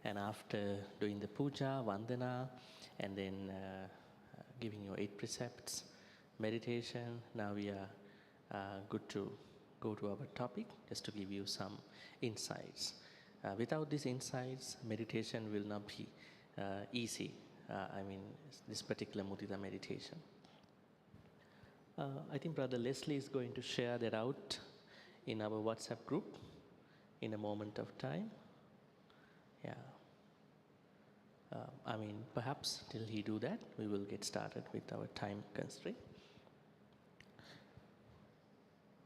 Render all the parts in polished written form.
And after doing the puja, vandana, and then giving you 8 precepts, meditation, now we are good to go to our topic, just to give you some insights. Without these insights, meditation will not be easy. This particular mudita meditation. I think Brother Leslie is going to share that out in our WhatsApp group in a moment of time. Yeah. Perhaps till he do that, we will get started with our time constraint.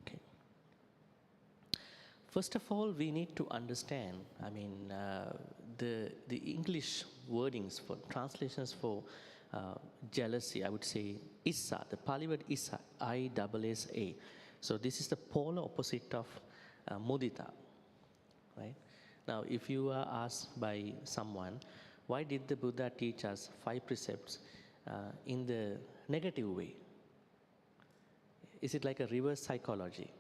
Okay. First of all, we need to understand, the English wordings for translations for jealousy, I would say issa, the Pali word issa, I-S-S-A. So this is the polar opposite of mudita, right? Now, if you are asked by someone, why did the Buddha teach us 5 precepts in the negative way? Is it like a reverse psychology?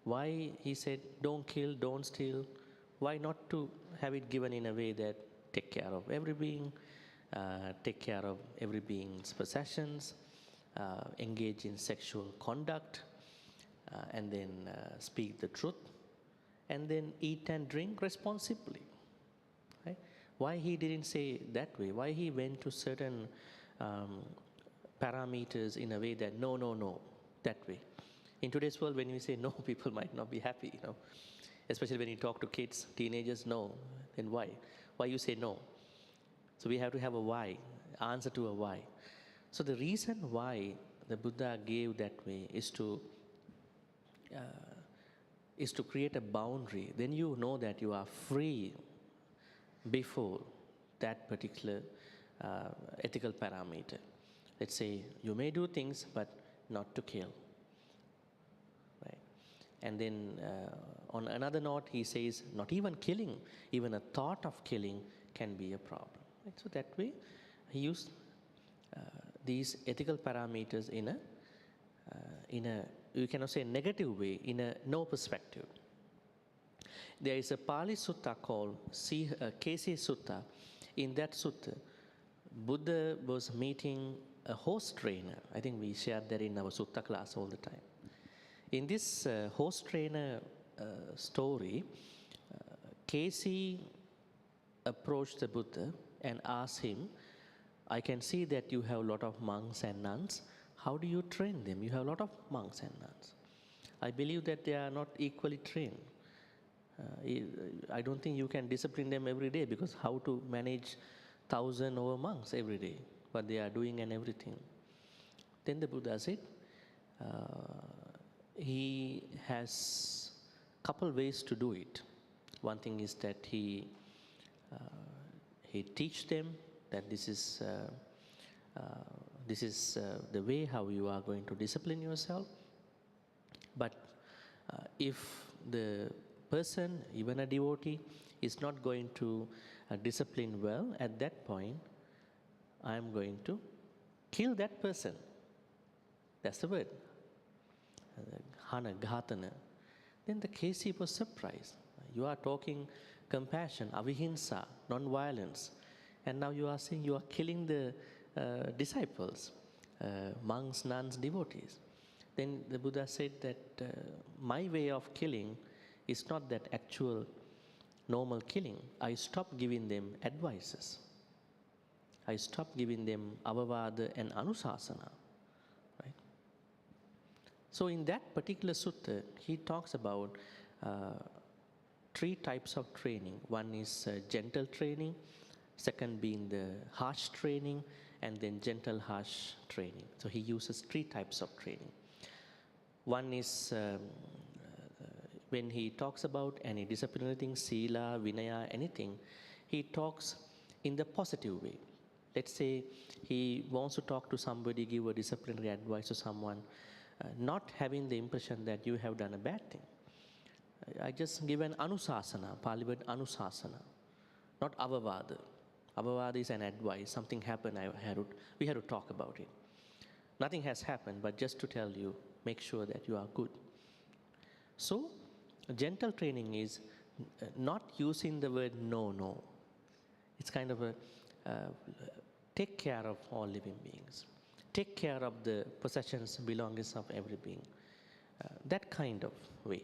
Why he said, don't kill, don't steal? Why not to have it given in a way that take care of every being, take care of every being's possessions, engage in sexual conduct, and then speak the truth, and then eat and drink responsibly, right? Why he didn't say that way? Why he went to certain parameters in a way that no, that way? In today's world, when you say no, people might not be happy, especially when you talk to kids, teenagers, no, then why? Why you say no? So we have to have a why, answer to a why. So the reason why the Buddha gave that way is to create a boundary. Then you know that you are free before that particular ethical parameter. Let's say you may do things, but not to kill, right? And then on another note, he says not even killing, even a thought of killing can be a problem. Right? So that way, he used these ethical parameters in a you cannot say negative way, in a no perspective. There is a Pali sutta called 𝘏𝘰𝘶 Sutta. In that sutta, Buddha was meeting a horse trainer. I think we shared that in our sutta class all the time. In this horse trainer story, 𝘏𝘰 approached the Buddha and asked him, I can see that you have a lot of monks and nuns. How do you train them? You have a lot of monks and nuns. I believe that they are not equally trained. I don't think you can discipline them every day, because how to manage 1,000 over monks every day, what they are doing and everything. Then the Buddha said, he has a couple ways to do it. One thing is that he teach them that this is the way how you are going to discipline yourself. But if the person, even a devotee, is not going to discipline well, at that point, I am going to kill that person. That's the word. Hana, ghatana. Then the 𝘏𝘰 was surprised. You are talking compassion, avihimsa, non-violence. And now you are saying you are killing the disciples, monks, nuns, devotees. Then the Buddha said that my way of killing is not that actual normal killing. I stopped giving them advices. I stopped giving them avavada and anusasana. Right? So in that particular sutta, he talks about 3 types of training. One is gentle training, second being the harsh training, and then gentle harsh training. So he uses 3 types of training. One is when he talks about any disciplinary thing, sila, vinaya, anything, he talks in the positive way. Let's say he wants to talk to somebody, give a disciplinary advice to someone, not having the impression that you have done a bad thing. I just give an anusasana, Pali word anusasana, not avavada. Avavada is an advice. Something happened, we had to talk about it. Nothing has happened, but just to tell you, make sure that you are good. So, gentle training is not using the word no. It's kind of a take care of all living beings. Take care of the possessions, belongings of every being. That kind of way.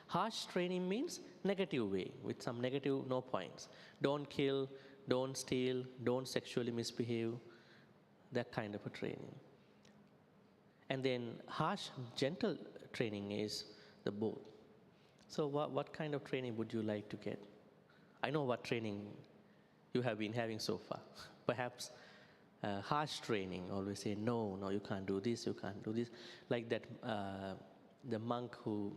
Harsh training means negative way, with some negative no points. Don't kill, don't steal, don't sexually misbehave, that kind of a training. And then harsh, gentle training is the both. So what kind of training would you like to get? I know what training you have been having so far. Perhaps harsh training, always say, no, you can't do this, you can't do this. Like that, the monk who,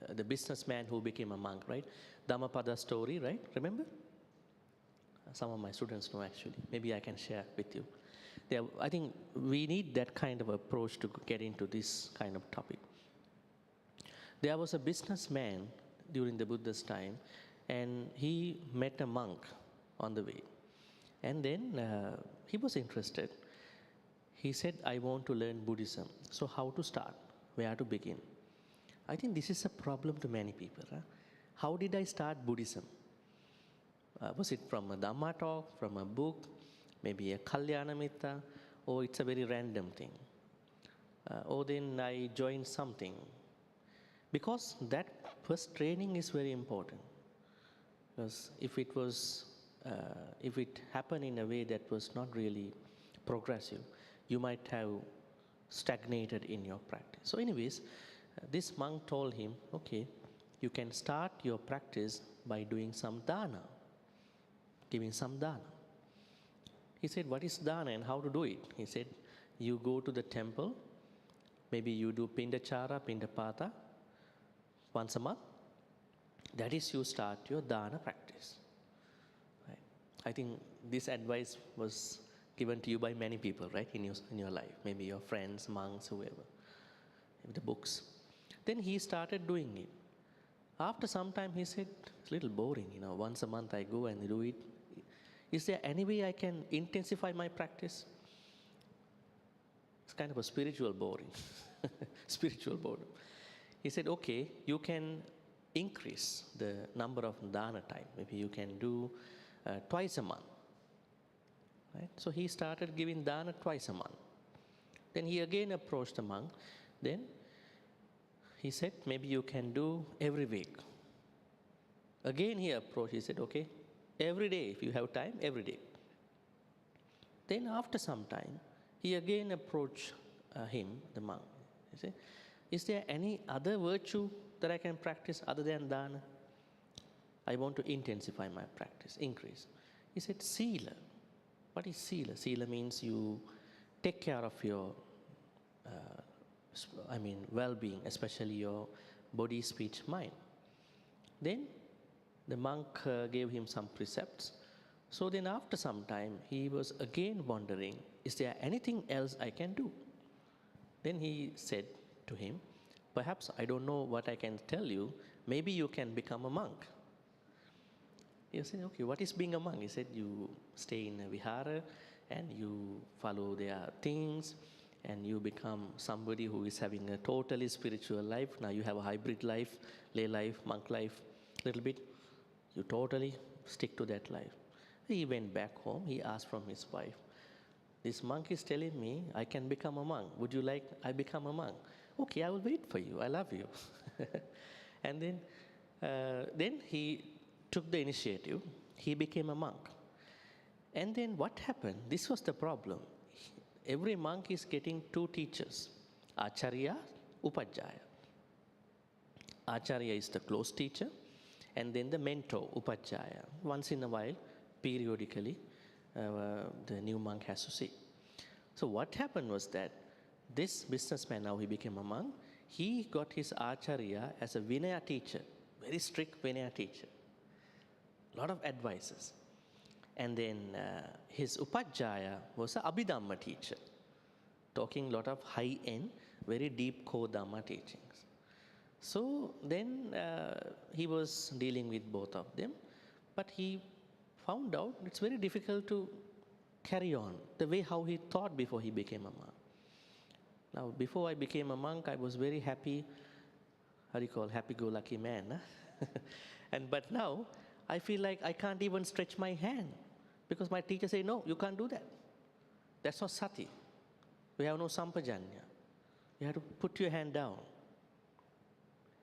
the businessman who became a monk, right? Dhammapada story, right? Remember? Some of my students know actually. Maybe I can share with you. I think we need that kind of approach to get into this kind of topic. There was a businessman during the Buddha's time, and he met a monk on the way. And then he was interested. He said, I want to learn Buddhism. So how to start? Where to begin? I think this is a problem to many people. Huh? How did I start Buddhism? Was it from a Dhamma talk, from a book, maybe a Kalyana Mitta, or it's a very random thing? Or then I joined something. Because that first training is very important. Because if it happened in a way that was not really progressive, you might have stagnated in your practice. So anyways, this monk told him, okay, you can start your practice by doing some dana, giving some dana. He said, what is dana and how to do it? He said, you go to the temple, maybe you do pindachara, pindapata, once a month. That is, you start your dana practice. Right? I think this advice was given to you by many people, right, in your life. Maybe your friends, monks, whoever, the books. Then he started doing it. After some time, he said, it's a little boring, once a month I go and do it. Is there any way I can intensify my practice? It's kind of a spiritual boring, spiritual boredom. He said, okay, you can increase the number of dana time. Maybe you can do twice a month. Right? So he started giving dana twice a month. Then he again approached the monk. Then he said, maybe you can do every week. Again he approached, he said, okay, every day, if you have time, every day. Then after some time, he again approached him, the monk. He said, is there any other virtue that I can practice other than dana? I want to intensify my practice, increase. He said, sila. What is sila? Sila means you take care of your, well-being, especially your body, speech, mind. Then the monk gave him some precepts. So then after some time, he was again wondering, is there anything else I can do? Then he said to him, perhaps I don't know what I can tell you, maybe you can become a monk. He said, okay, what is being a monk? He said, you stay in a vihara and you follow their things and you become somebody who is having a totally spiritual life. Now you have a hybrid life, lay life, monk life, little bit. You totally stick to that life. He went back home, he asked from his wife, this monk is telling me I can become a monk. Would you like I become a monk? Okay, I will wait for you. I love you. And then he took the initiative. He became a monk. And then what happened? This was the problem. Every monk is getting two teachers, Acharya, Upajjhaya. Acharya is the close teacher, and then the mentor, Upajjhaya. Once in a while, periodically, the new monk has to see. So what happened was that this businessman, now he became a monk, he got his Acharya as a Vinaya teacher, very strict Vinaya teacher. A lot of advices. And then his Upajjhaya was an Abhidhamma teacher, talking a lot of high-end, very deep core Dhamma teachings. So then he was dealing with both of them, but he found out it's very difficult to carry on the way how he thought before he became a monk. Now, before I became a monk, I was very happy, happy-go-lucky man. But now, I feel like I can't even stretch my hand because my teacher say, no, you can't do that. That's not sati. We have no sampajanya. You have to put your hand down.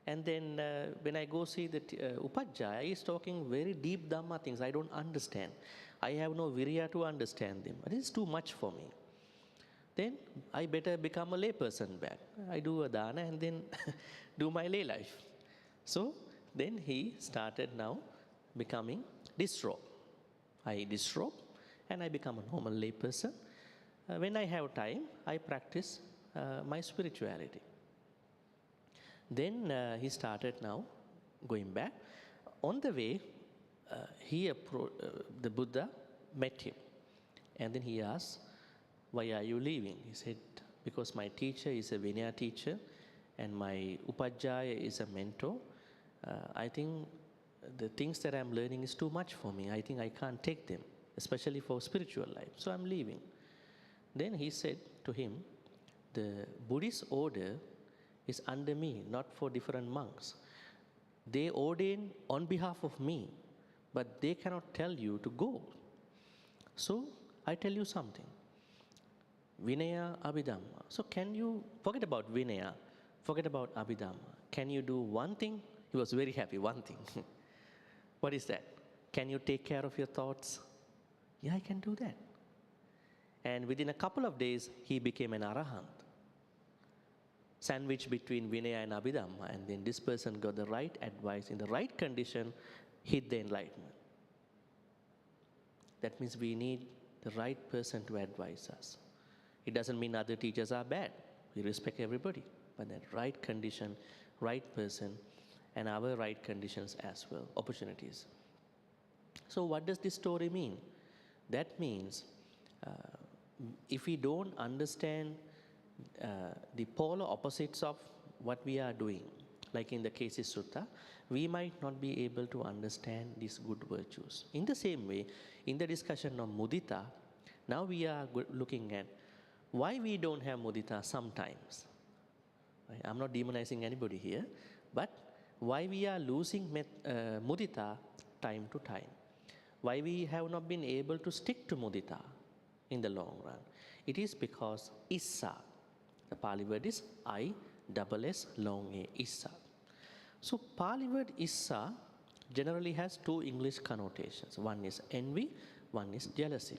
And then when I go see the Upajjhaya, he is talking very deep Dhamma things I don't understand. I have no virya to understand them. This is too much for me. Then I better become a lay person back. I do a dana and then do my lay life. So then he started now becoming disrobe. I disrobe and I become a normal lay person. When I have time, I practice my spirituality. Then he started now going back. On the way, the Buddha met him. And then he asked, why are you leaving? He said, because my teacher is a Vinaya teacher and my Upajjhaya is a mentor. I think the things that I'm learning is too much for me. I think I can't take them, especially for spiritual life. So I'm leaving. Then he said to him, the Buddhist order is under me, not for different monks. They ordain on behalf of me, but they cannot tell you to go. So I tell you something. Vinaya, Abhidhamma. So can you forget about Vinaya, forget about Abhidhamma. Can you do one thing? He was very happy, one thing. What is that? Can you take care of your thoughts? Yeah, I can do that. And within a couple of days, he became an arahant. Sandwiched between Vinaya and Abhidhamma, and then this person got the right advice in the right condition, hit the enlightenment. That means we need the right person to advise us. It doesn't mean other teachers are bad. We respect everybody. But that right condition, right person, and our right conditions as well, opportunities. So what does this story mean? That means if we don't understand the polar opposites of what we are doing, like in the cases sutta, we might not be able to understand these good virtues. In the same way, in the discussion of mudita, now we are looking at why we don't have mudita sometimes. Right? I'm not demonizing anybody here, but why we are losing mudita time to time. Why we have not been able to stick to mudita in the long run. It is because issa, the Pali word is I-double-S long A, issa. So Pali word issa generally has two English connotations. One is envy, one is jealousy.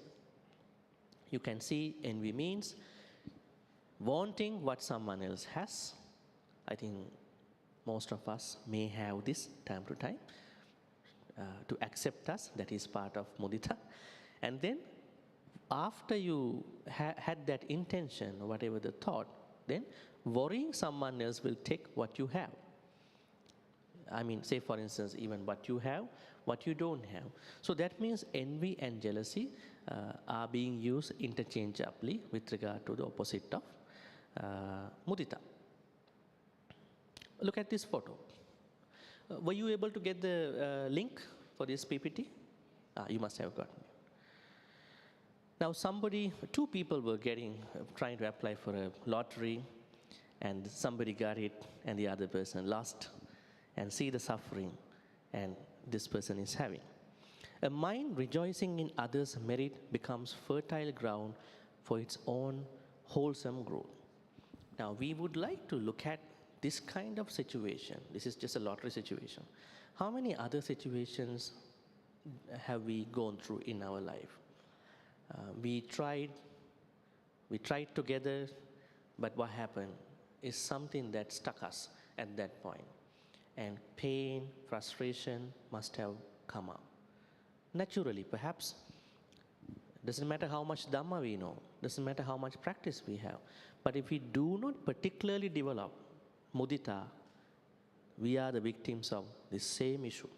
You can see envy means wanting what someone else has. I think most of us may have this time to time. To accept us, that is part of mudita. And then after you had that intention, or whatever the thought, then worrying someone else will take what you have. I mean, say for instance, even what you have, what you don't have. So that means envy and jealousy are being used interchangeably with regard to the opposite of mudita. Look at this photo. Were you able to get the link for this PPT? You must have gotten it. Now two people were trying to apply for a lottery, and somebody got it and the other person lost, and see the suffering and this person is having. A mind rejoicing in others' merit becomes fertile ground for its own wholesome growth. Now we would like to look at this kind of situation. This is just a lottery situation. How many other situations have we gone through in our life? We tried together, but what happened is something that stuck us at that point. And pain, frustration must have come up. Naturally, perhaps, doesn't matter how much Dhamma we know, doesn't matter how much practice we have, but if we do not particularly develop mudita, we are the victims of the same issue.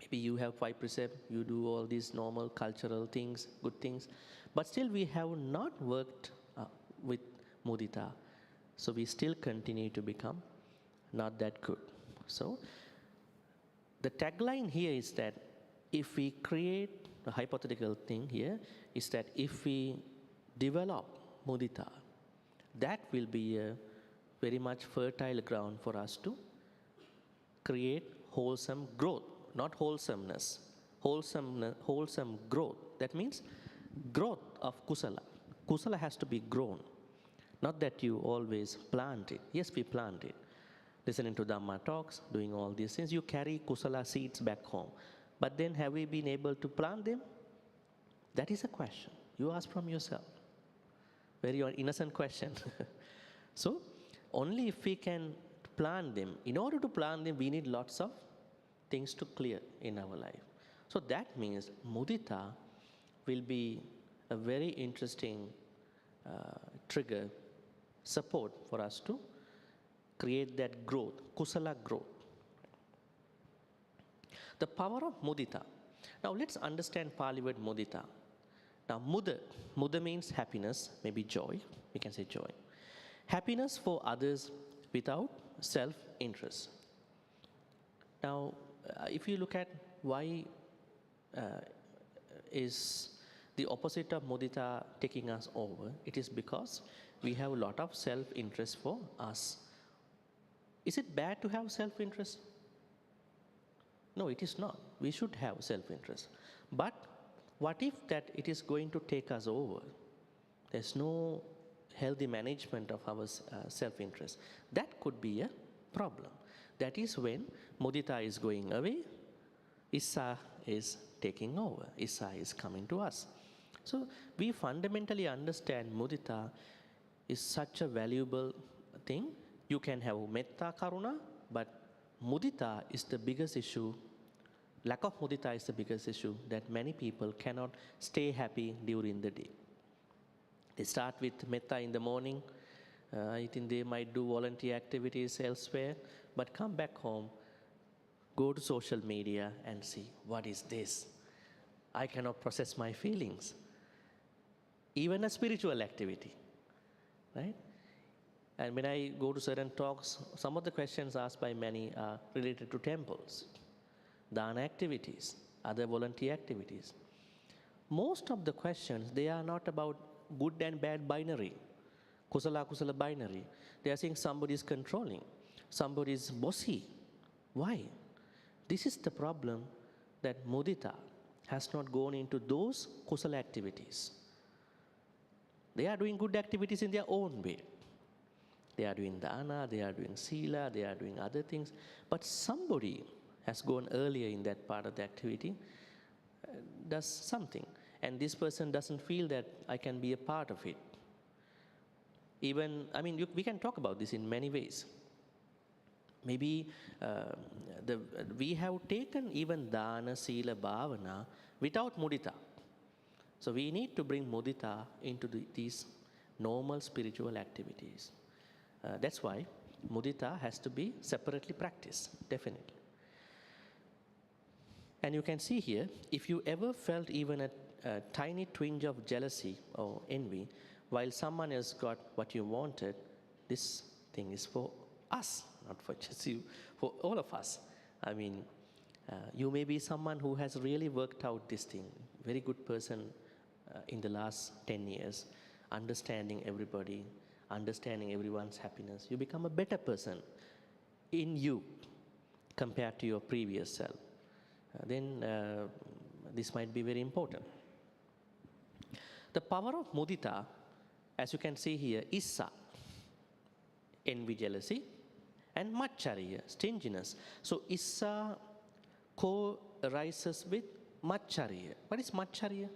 Maybe you have 5 precepts, you do all these normal cultural things, good things, but still we have not worked with mudita, so we still continue to become not that good. So the tagline here is that if we create, the hypothetical thing here is that if we develop mudita, that will be a very much fertile ground for us to create wholesome growth not wholesomeness, wholesome growth. That means growth of kusala. Kusala has to be grown. Not that you always plant it. Yes, we plant it. Listening to Dhamma talks, doing all these things, you carry kusala seeds back home. But then have we been able to plant them? That is a question. You ask from yourself. Very innocent question. So, only if we can plant them. In order to plant them, we need lots of things to clear in our life. So that means mudita will be a very interesting trigger, support for us to create that growth, kusala growth. The power of mudita. Now let's understand Pali word mudita. Now muda means happiness, maybe joy, we can say joy. Happiness for others without self-interest. Now, if you look at why is the opposite of mudita taking us over, it is because we have a lot of self-interest for us. Is it bad to have self-interest? No, it is not. We should have self-interest. But what if that it is going to take us over? There's no healthy management of our self-interest. That could be a problem. That is when mudita is going away, issa is taking over, issa is coming to us. So we fundamentally understand mudita is such a valuable thing. You can have metta karuna, but mudita is the biggest issue. Lack of mudita is the biggest issue that many people cannot stay happy during the day. They start with metta in the morning. I think they might do volunteer activities elsewhere, but come back home, go to social media and see, what is this? I cannot process my feelings. Even a spiritual activity, right? And when I go to certain talks, some of the questions asked by many are related to temples, dana activities, other volunteer activities. Most of the questions, they are not about good and bad binary, kusala binary. They are saying somebody is controlling, somebody is bossy. Why? This is the problem, that mudita has not gone into those kusala activities. They are doing good activities in their own way. They are doing dana, they are doing sila, they are doing other things. But somebody has gone earlier in that part of the activity, does something. And this person doesn't feel that I can be a part of it. Even, I mean, we can talk about this in many ways. Maybe we have taken even dana, sila, bhavana without mudita. So we need to bring mudita into these normal spiritual activities. That's why mudita has to be separately practiced, definitely. And you can see here, if you ever felt even a tiny twinge of jealousy or envy, while someone else got what you wanted, this thing is for us, not for just you, for all of us. I mean, you may be someone who has really worked out this thing, very good person in the last 10 years, understanding everybody, understanding everyone's happiness. You become a better person in you compared to your previous self. Then this might be very important. The power of mudita, as you can see here, issa, envy, jealousy, and maccharya, stinginess. So issa co-arises with maccharya. What is maccharya?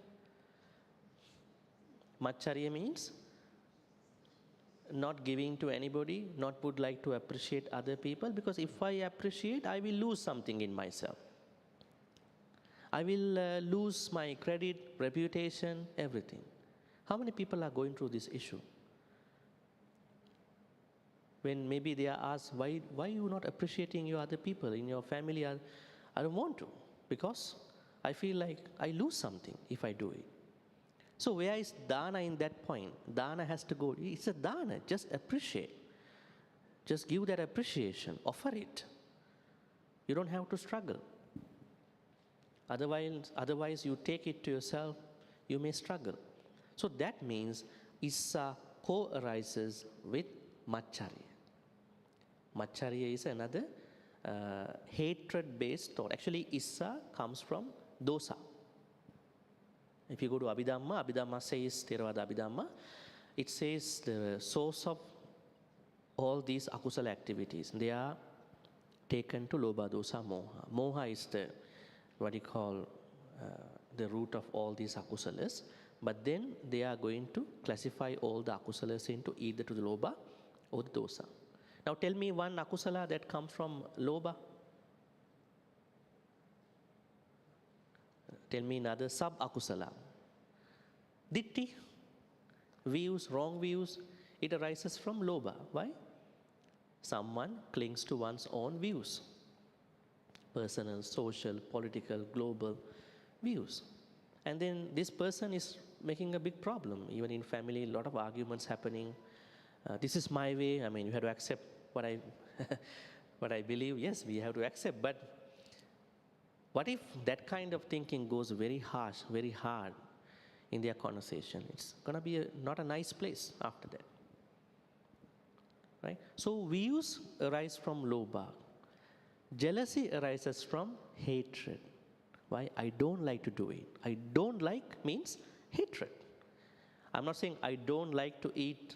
Maccharya means not giving to anybody, not would like to appreciate other people, because if I appreciate, I will lose something in myself. I will lose my credit, reputation, everything. How many people are going through this issue? When maybe they are asked, why are you not appreciating your other people in your family? I don't want to, because I feel like I lose something if I do it. So where is dana in that point? Dana has to go, it's a dana, just appreciate. Just give that appreciation, offer it. You don't have to struggle. Otherwise you take it to yourself, you may struggle. So that means issa co-arises with maccharya. Maccharya is another hatred-based thought. Actually, issa comes from dosa. If you go to Abhidhamma says, Theravada Abhidhamma, it says the source of all these akusala activities, they are taken to lobha, dosa, moha. Moha is the, what you call, the root of all these akusalas. But then they are going to classify all the akusalas into either to the lobha or the dosa. Now tell me one akusala that comes from lobha. Tell me another sub-akusala. Ditti, views, wrong views, it arises from lobha. Why? Someone clings to one's own views. Personal, social, political, global views. And then this person is making a big problem. Even in family, a lot of arguments happening. This is my way. I mean, you have to accept what I, what I believe. Yes, we have to accept. But what if that kind of thinking goes very harsh, very hard in their conversation? It's going to be not a nice place after that. Right? So views arise from lobha. Jealousy arises from hatred. Why? I don't like to do it. I don't like means hatred. I'm not saying I don't like to eat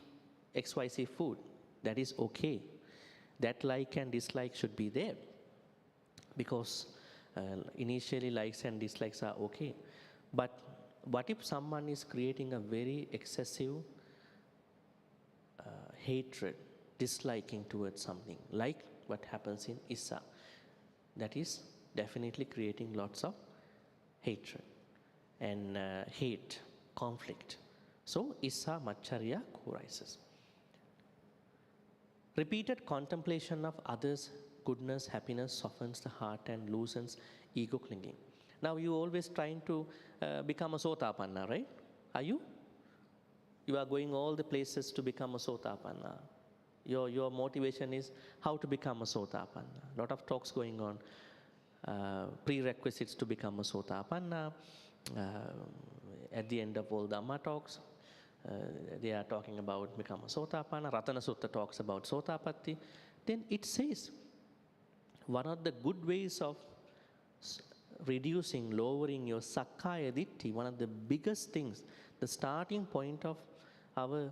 XYZ food. That is okay. That like and dislike should be there. Because initially likes and dislikes are okay. But what if someone is creating a very excessive hatred, disliking towards something, like what happens in Issa? That is definitely creating lots of hatred and hate, conflict. So Issa Macharya arises. Repeated contemplation of others' goodness, happiness softens the heart and loosens ego clinging. Now you always trying to become a Sotapanna, right? Are you? You are going all the places to become a Sotapanna. Your motivation is how to become a Sotapanna. A lot of talks going on. Prerequisites to become a Sotapanna. At the end of all Dhamma talks, they are talking about become a Sotapanna. Ratana Sutta talks about Sotapatti. Then it says, one of the good ways of reducing, lowering your Sakkaya Ditthi, one of the biggest things, the starting point of our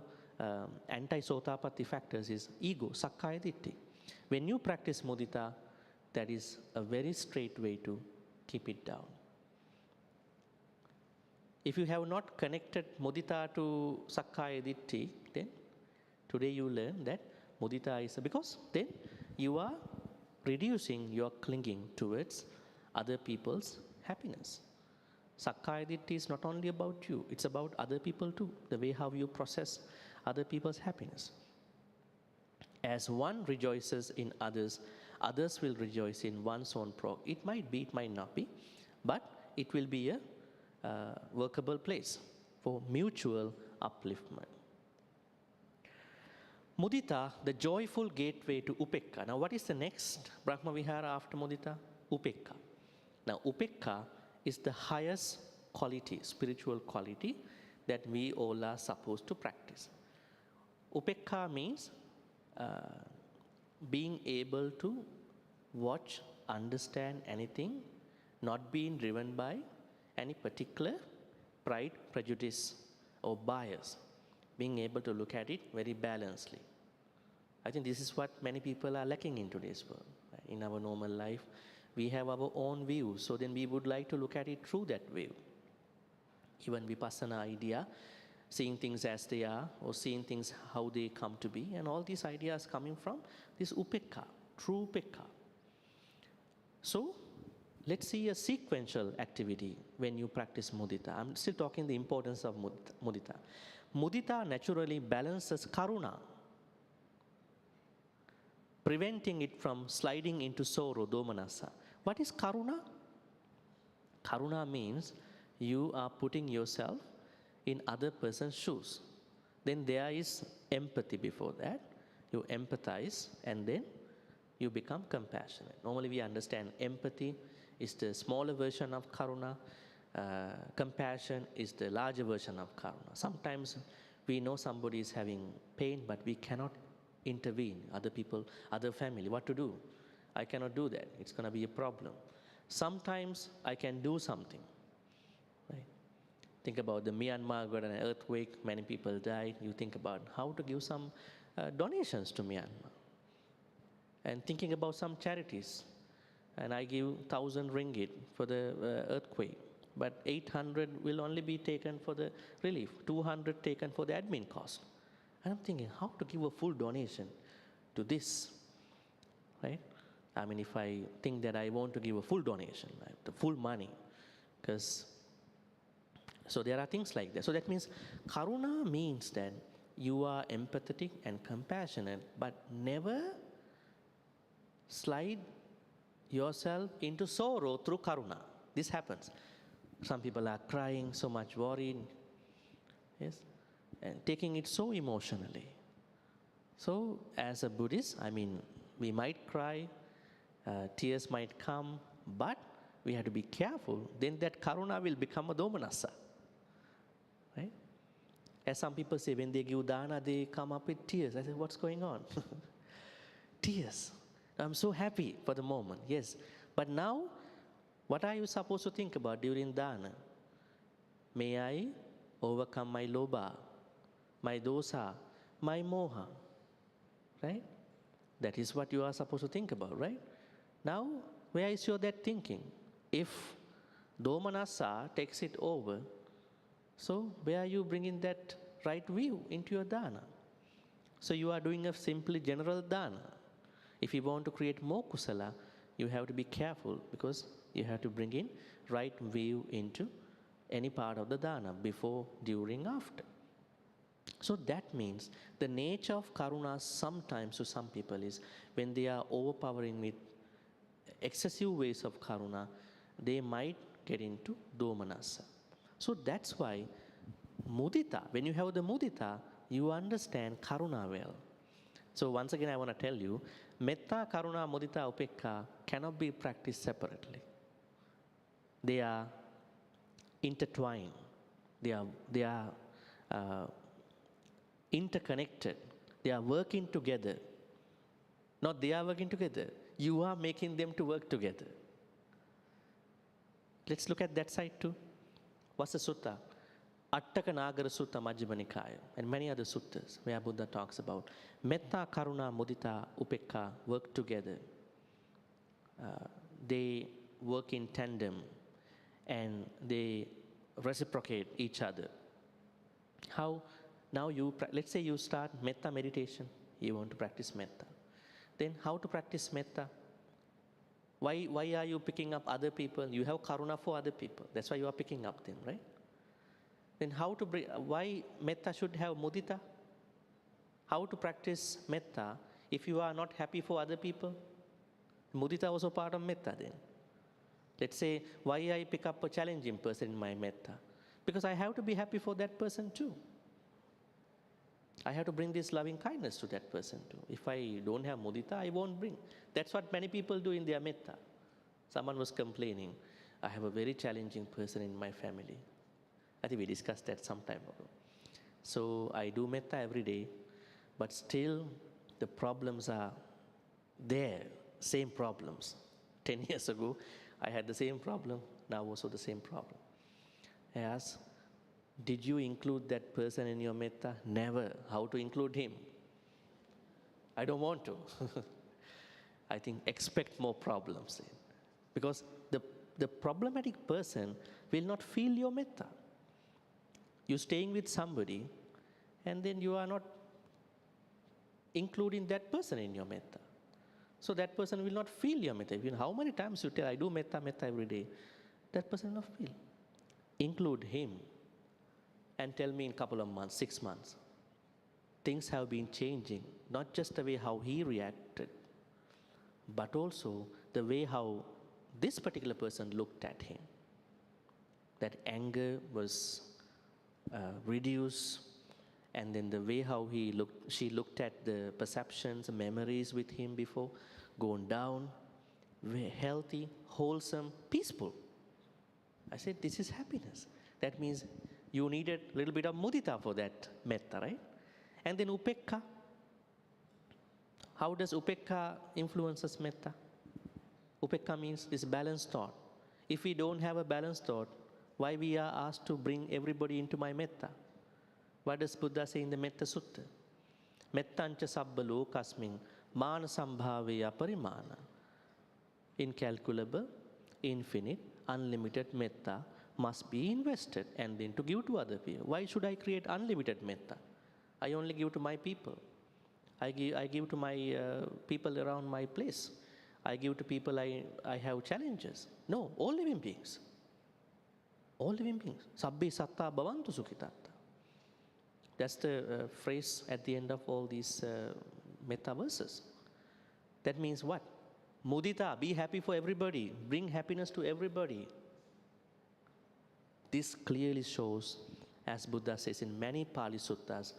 anti-Sotapatti factors is ego, Sakkaya Ditthi. When you practice mudita, that is a very straight way to keep it down. If you have not connected mudita to Sakkaya Ditthi, then today you learn that mudita is because then you are reducing your clinging towards other people's happiness. Sakkaya Ditthi is not only about you, it's about other people too, the way how you process other people's happiness. As one rejoices in others, others will rejoice in one's own progress. It might be, it might not be, but it will be a workable place for mutual upliftment. Mudita, the joyful gateway to Upekka. Now what is the next Brahma Vihara after Mudita? Upekka. Now Upekka is the highest quality, spiritual quality that we all are supposed to practice. Upekka means being able to watch, understand anything, not being driven by any particular pride, prejudice, or bias. Being able to look at it very balancedly. I think this is what many people are lacking in today's world. In our normal life, we have our own views, so then we would like to look at it through that view. Even Vipassana idea, seeing things as they are, or seeing things how they come to be, and all these ideas coming from this Upekka, true Upekka. So, let's see a sequential activity when you practice mudita. I'm still talking the importance of mudita. Mudita naturally balances karuna, preventing it from sliding into sorrow, domanassa. What is karuna? Karuna means you are putting yourself in other person's shoes. Then there is empathy before that. You empathize and then you become compassionate. Normally we understand empathy is the smaller version of karuna. Compassion is the larger version of karuna. Sometimes we know somebody is having pain, but we cannot intervene. Other people, other family, what to do? I cannot do that. It's going to be a problem. Sometimes I can do something. Right? Think about the Myanmar got an earthquake, many people died. You think about how to give some donations to Myanmar. And thinking about some charities. And I give 1,000 ringgit for the earthquake. But 800 will only be taken for the relief, 200 taken for the admin cost. And I'm thinking, how to give a full donation to this, right? I mean, if I think that I want to give a full donation, right, the full money, because, so there are things like that. So that means karuna means that you are empathetic and compassionate, but never slide yourself into sorrow through karuna. This happens. Some people are crying, so much worried, yes, and taking it so emotionally. So as a Buddhist, I mean, we might cry, tears might come, but we have to be careful. Then that karuna will become a domanassa, right? As some people say, when they give dana, they come up with tears. I say, what's going on? Tears. I'm so happy for the moment, yes. But now, what are you supposed to think about during dana? May I overcome my lobha, my dosa, my moha, right? That is what you are supposed to think about, right? Now, where is your that thinking? If domanassa takes it over, so where are you bringing that right view into your dana? So you are doing a simply general dana. If you want to create more kusala, you have to be careful because you have to bring in right view into any part of the dana, before, during, after. So that means the nature of karuna sometimes to some people is when they are overpowering with excessive ways of karuna, they might get into domanassa. So that's why mudita, when you have the mudita, you understand karuna well. So once again I want to tell you, metta, karuna, mudita, upekka cannot be practiced separately. They are intertwined. They are interconnected. They are working together. Not they are working together. You are making them to work together. Let's look at that side too. What's the sutta? Attaka Nagara Sutta Majjhima Nikaya, and many other suttas where Buddha talks about metta, karuna, mudita, upekka work together. They work in tandem and they reciprocate each other. How? Now let's say you start metta meditation. You want to practice metta. Then how to practice metta? Why are you picking up other people? You have karuna for other people. That's why you are picking up them, right? Then how to bring, why metta should have mudita? How to practice metta if you are not happy for other people? Mudita also part of metta then. Let's say, why I pick up a challenging person in my metta? Because I have to be happy for that person too. I have to bring this loving kindness to that person too. If I don't have mudita, I won't bring. That's what many people do in their metta. Someone was complaining, I have a very challenging person in my family. I think we discussed that some time ago. So I do metta every day, but still the problems are there, same problems. 10 years ago, I had the same problem, now also the same problem. I asked, did you include that person in your metta? Never. How to include him? I don't want to. I think expect more problems. Because the problematic person will not feel your metta. You're staying with somebody and then you are not including that person in your metta. So that person will not feel your metta. You know, how many times you tell, I do metta every day, that person will not feel. Include him and tell me in a couple of months, 6 months, things have been changing, not just the way how he reacted, but also the way how this particular person looked at him. That anger was reduced, and then the way how she looked at the perceptions, memories with him before, gone down, healthy, wholesome, peaceful. I said, this is happiness. That means you needed a little bit of mudita for that metta, right? And then upekka. How does upekka influences metta? Upekkha means this balanced thought. If we don't have a balanced thought, why we are asked to bring everybody into my metta? What does Buddha say in the Metta Sutta? Mettancha sabba lokasmin mana sambhaveya parimana. Incalculable, infinite, unlimited metta must be invested and then to give to other people. Why should I create unlimited metta? I only give to my people. I give to my people around my place. I give to people I have challenges. No, all living beings. All living beings. Sabbe satta bhavantu sukhitatta. That's the phrase at the end of all these metta verses. That means what? Mudita, be happy for everybody. Bring happiness to everybody. This clearly shows, as Buddha says in many Pali suttas,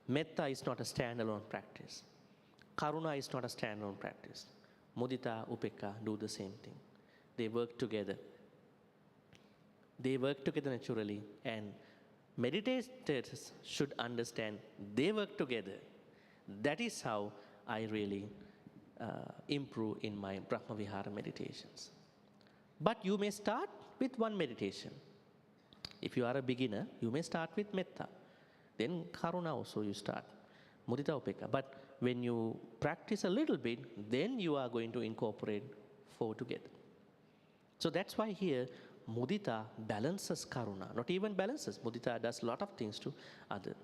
metta is not a standalone practice. Karuna is not a standalone practice. Mudita, Upekkha do the same thing. They work together. They work together naturally, and meditators should understand they work together. That is how I really improve in my Brahmavihara meditations. But you may start with one meditation. If you are a beginner, you may start with metta. Then karuna also you start. Mudita, Upekkha. But when you practice a little bit, then you are going to incorporate four together. So that's why here mudita balances karuna. Not even balances. Mudita does a lot of things to other.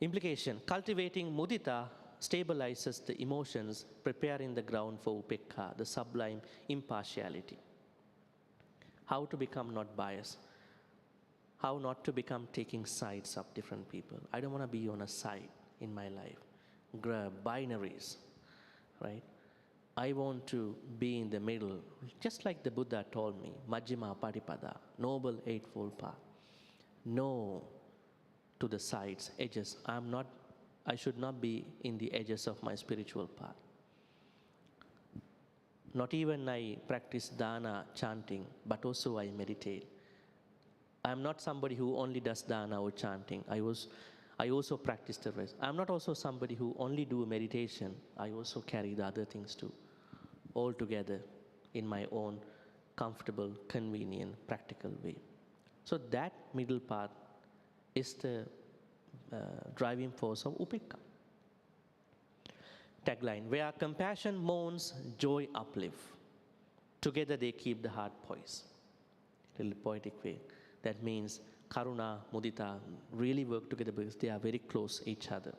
Implication: cultivating mudita stabilizes the emotions, preparing the ground for upekkha, the sublime impartiality. How to become not biased. How not to become taking sides of different people. I don't want to be on a side in my life. Binaries, right? I want to be in the middle, just like the Buddha told me, Majjhima Patipada, Noble Eightfold Path. No to the sides, edges. I should not be in the edges of my spiritual path. Not even I practice dana, chanting, but also I meditate. I am not somebody who only does dana or chanting. I also practice the rest. I am not also somebody who only do meditation. I also carry the other things too, all together in my own comfortable, convenient, practical way. So that middle path is the driving force of upekkha. Tagline: where compassion mourns, joy uplift. Together they keep the heart poised. Little poetic way. That means karuna, mudita really work together because they are very close each other.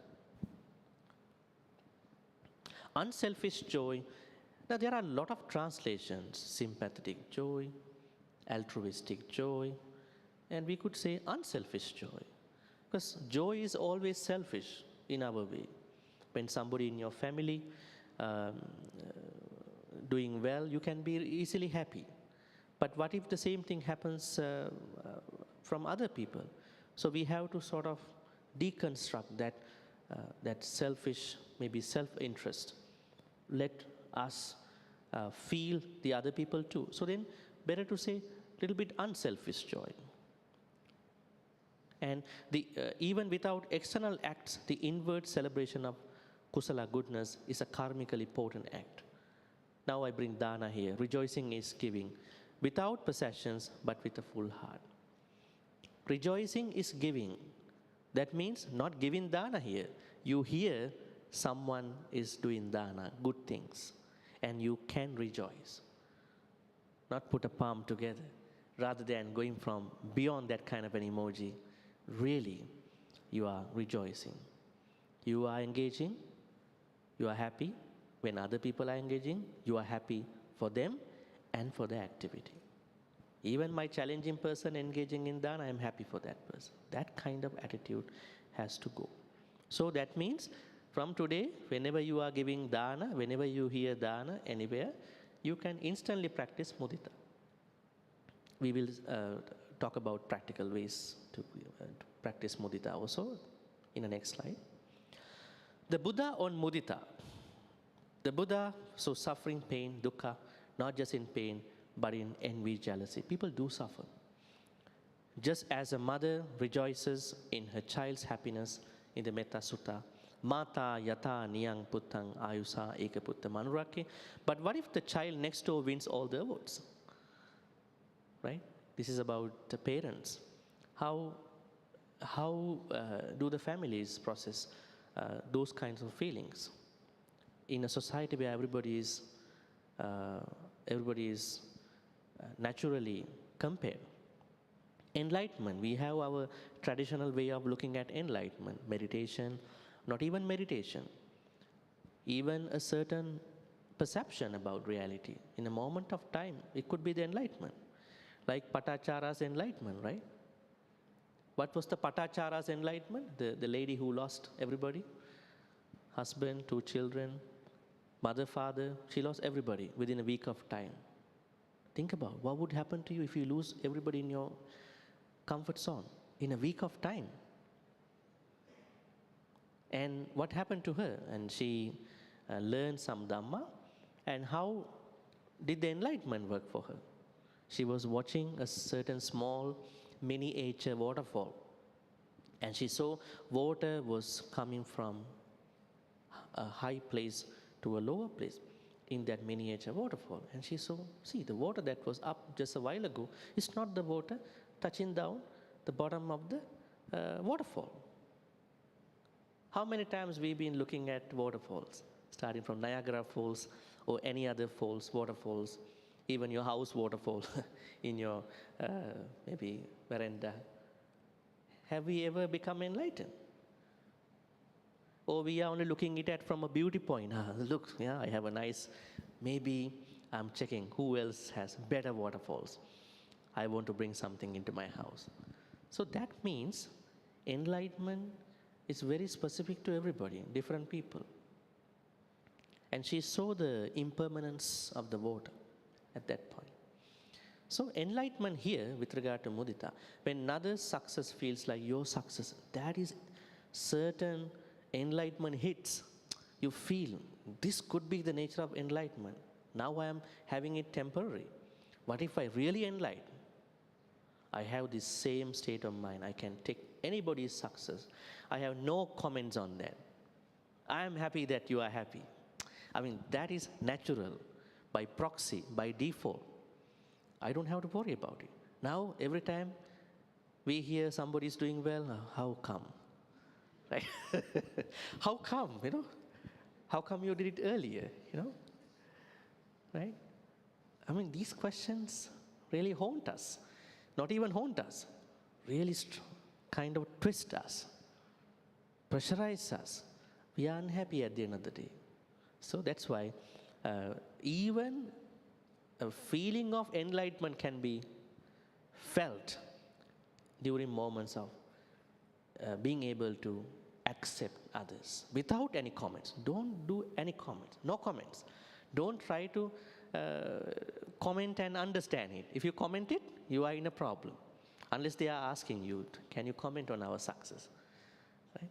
Unselfish joy. Now there are a lot of translations: sympathetic joy, altruistic joy, and we could say unselfish joy. Because joy is always selfish in our way. When somebody in your family doing well, you can be easily happy. But what if the same thing happens from other people? So we have to sort of deconstruct that selfish, maybe self-interest. Let us feel the other people too. So then better to say a little bit unselfish joy. And even without external acts, the inward celebration of kusala, goodness, is a karmically potent act. Now I bring dana here. Rejoicing is giving without possessions, but with a full heart. Rejoicing is giving. That means not giving dana here. You hear someone is doing dana, good things, and you can rejoice. Not put a palm together, rather than going from beyond that kind of an emoji. Really, you are rejoicing. You are engaging. You are happy when other people are engaging. You are happy for them and for the activity. Even my challenging person engaging in dana, I am happy for that person. That kind of attitude has to go. So that means from today, whenever you are giving dana, whenever you hear dana anywhere, you can instantly practice mudita. We will talk about practical ways to practice mudita also in the next slide. The Buddha on mudita. The Buddha saw suffering, pain, dukkha, not just in pain, but in envy, jealousy. People do suffer. Just as a mother rejoices in her child's happiness in the Metta Sutta, Mata yata niyang puttang ayusa eka putta manurake. But what if the child next door wins all the awards? Right? This is about the parents. How do the families process those kinds of feelings in a society where everybody is naturally compared? Enlightenment, we have our traditional way of looking at enlightenment, meditation, not even meditation, even a certain perception about reality. In a moment of time, it could be the enlightenment, like Patachara's enlightenment, right? What was the Patachara's enlightenment? The lady who lost everybody, husband, 2 children, mother, father, she lost everybody within a week of time. Think about what would happen to you if you lose everybody in your comfort zone in a week of time. And what happened to her? And she learned some Dhamma. And how did the enlightenment work for her? She was watching a certain small miniature waterfall. And she saw water was coming from a high place to a lower place in that miniature waterfall. And she saw, see, the water that was up just a while ago is not the water touching down the bottom of the waterfall. How many times we've been looking at waterfalls, starting from Niagara Falls or any other falls, waterfalls, even your house waterfall in your maybe veranda. Have we ever become enlightened? Or we are only looking at it from a beauty point. Look, yeah, I have a nice, maybe I'm checking who else has better waterfalls. I want to bring something into my house. So that means enlightenment is very specific to everybody, different people. And she saw the impermanence of the water at that point. So enlightenment here with regard to mudita, when another success feels like your success, that is certain enlightenment hits. You feel this could be the nature of enlightenment. Now I am having it temporary. What if I really enlighten? I have this same state of mind. I can take anybody's success. I have no comments on that. I am happy that you are happy. I mean, that is natural, by proxy, by default. I don't have to worry about it. Now, every time we hear somebody is doing well, how come? Right? How come, you know? How come you did it earlier, you know? Right? I mean, these questions really haunt us. Not even haunt us, really kind of twist us, pressurize us. We are unhappy at the end of the day. So that's why even a feeling of enlightenment can be felt during moments of being able to accept others without any comments. Don't do any comments, no comments. Don't try to comment and understand it. If you comment it, you are in a problem. Unless they are asking you, can you comment on our success? Right?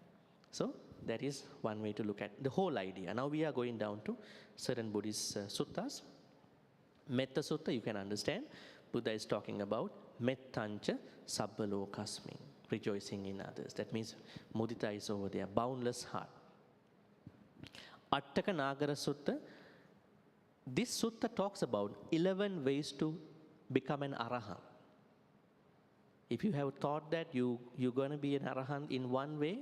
So that is one way to look at the whole idea. Now we are going down to certain Buddhist suttas. Metta Sutta, you can understand. Buddha is talking about mettancha sabbalokasmin, rejoicing in others. That means mudita is over there, boundless heart. Attaka Nagara Sutta, this sutta talks about 11 ways to become an arahant. If you have thought that you're going to be an arahant in one way,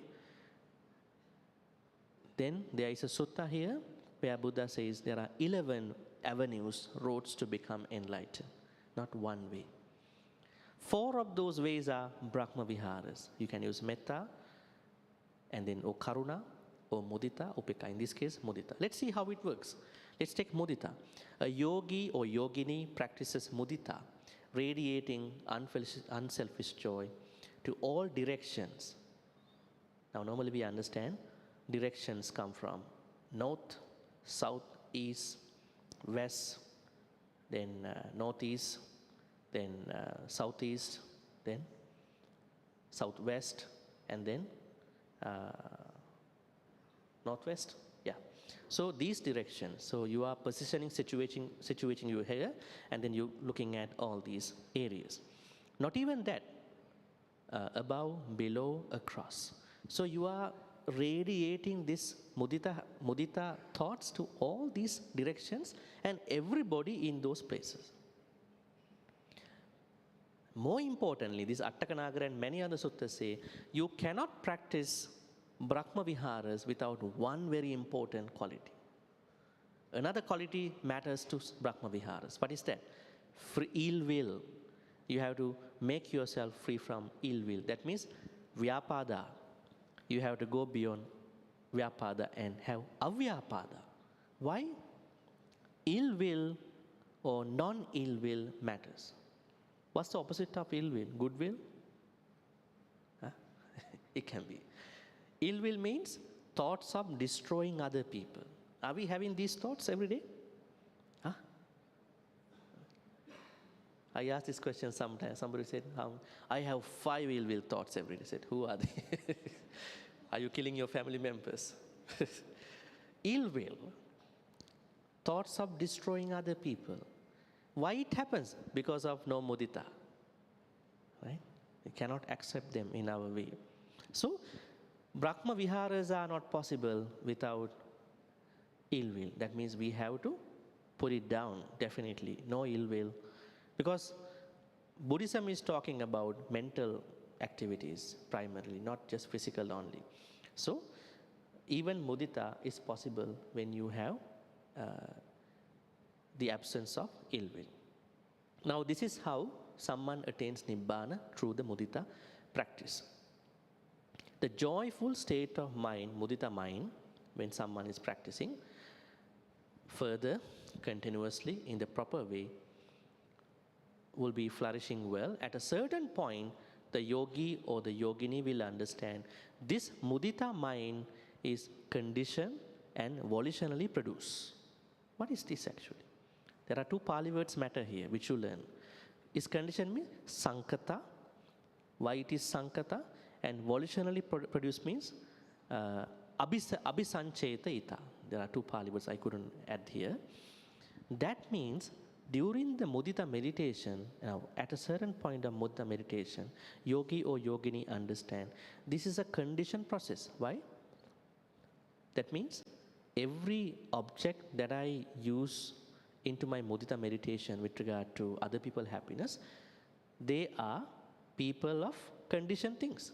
then there is a sutta here where Buddha says there are 11 avenues, roads to become enlightened, not one way. 4 of those ways are Brahma Viharas. You can use metta, and then or karuna, or mudita, upeka. In this case, mudita. Let's see how it works. Let's take mudita. A yogi or yogini practices mudita, radiating unselfish joy to all directions. Now, normally we understand directions come from north, south, east, west, then northeast, then southeast, then southwest, and then northwest. Yeah. So these directions. So you are positioning, situating you here, and then you looking at all these areas. Not even that. Above, below, across. So you are radiating this mudita thoughts to all these directions and everybody in those places. More importantly, this Attakanagar and many other suttas say, you cannot practice Brahma Viharas without one very important quality. Another quality matters to Brahma Viharas. What is that? Free ill will. You have to make yourself free from ill will. That means Vyapada. You have to go beyond Vyapada and have Avyapada. Why? Ill will or non-ill will matters. What's the opposite of ill will? Good will? Huh? It can be. Ill will means thoughts of destroying other people. Are we having these thoughts every day? Huh? I asked this question sometimes. Somebody said, I have 5 ill will thoughts every day. I said, who are they? Are you killing your family members? Ill will, thoughts of destroying other people. Why it happens? Because of no mudita. Right? We cannot accept them in our way. So, Brahma Viharas are not possible without ill will. That means we have to put it down, definitely. No ill will. Because Buddhism is talking about mental activities primarily, not just physical only. So, even mudita is possible when you have the absence of ill will. Now, this is how someone attains Nibbana through the mudita practice. The joyful state of mind, mudita mind, when someone is practicing further, continuously, in the proper way, will be flourishing well. At a certain point, the yogi or the yogini will understand this mudita mind is conditioned and volitionally produced. What is this actually? There are 2 Pali words matter here, which you learn. Is condition means sankata. Why it is sankata? And volitionally produced means abhisanchetayita. There are 2 Pali words I couldn't add here. That means during the mudita meditation, at a certain point of mudita meditation, yogi or yogini understand this is a conditioned process. Why? That means every object that I use into my mudita meditation with regard to other people's happiness, they are people of conditioned things.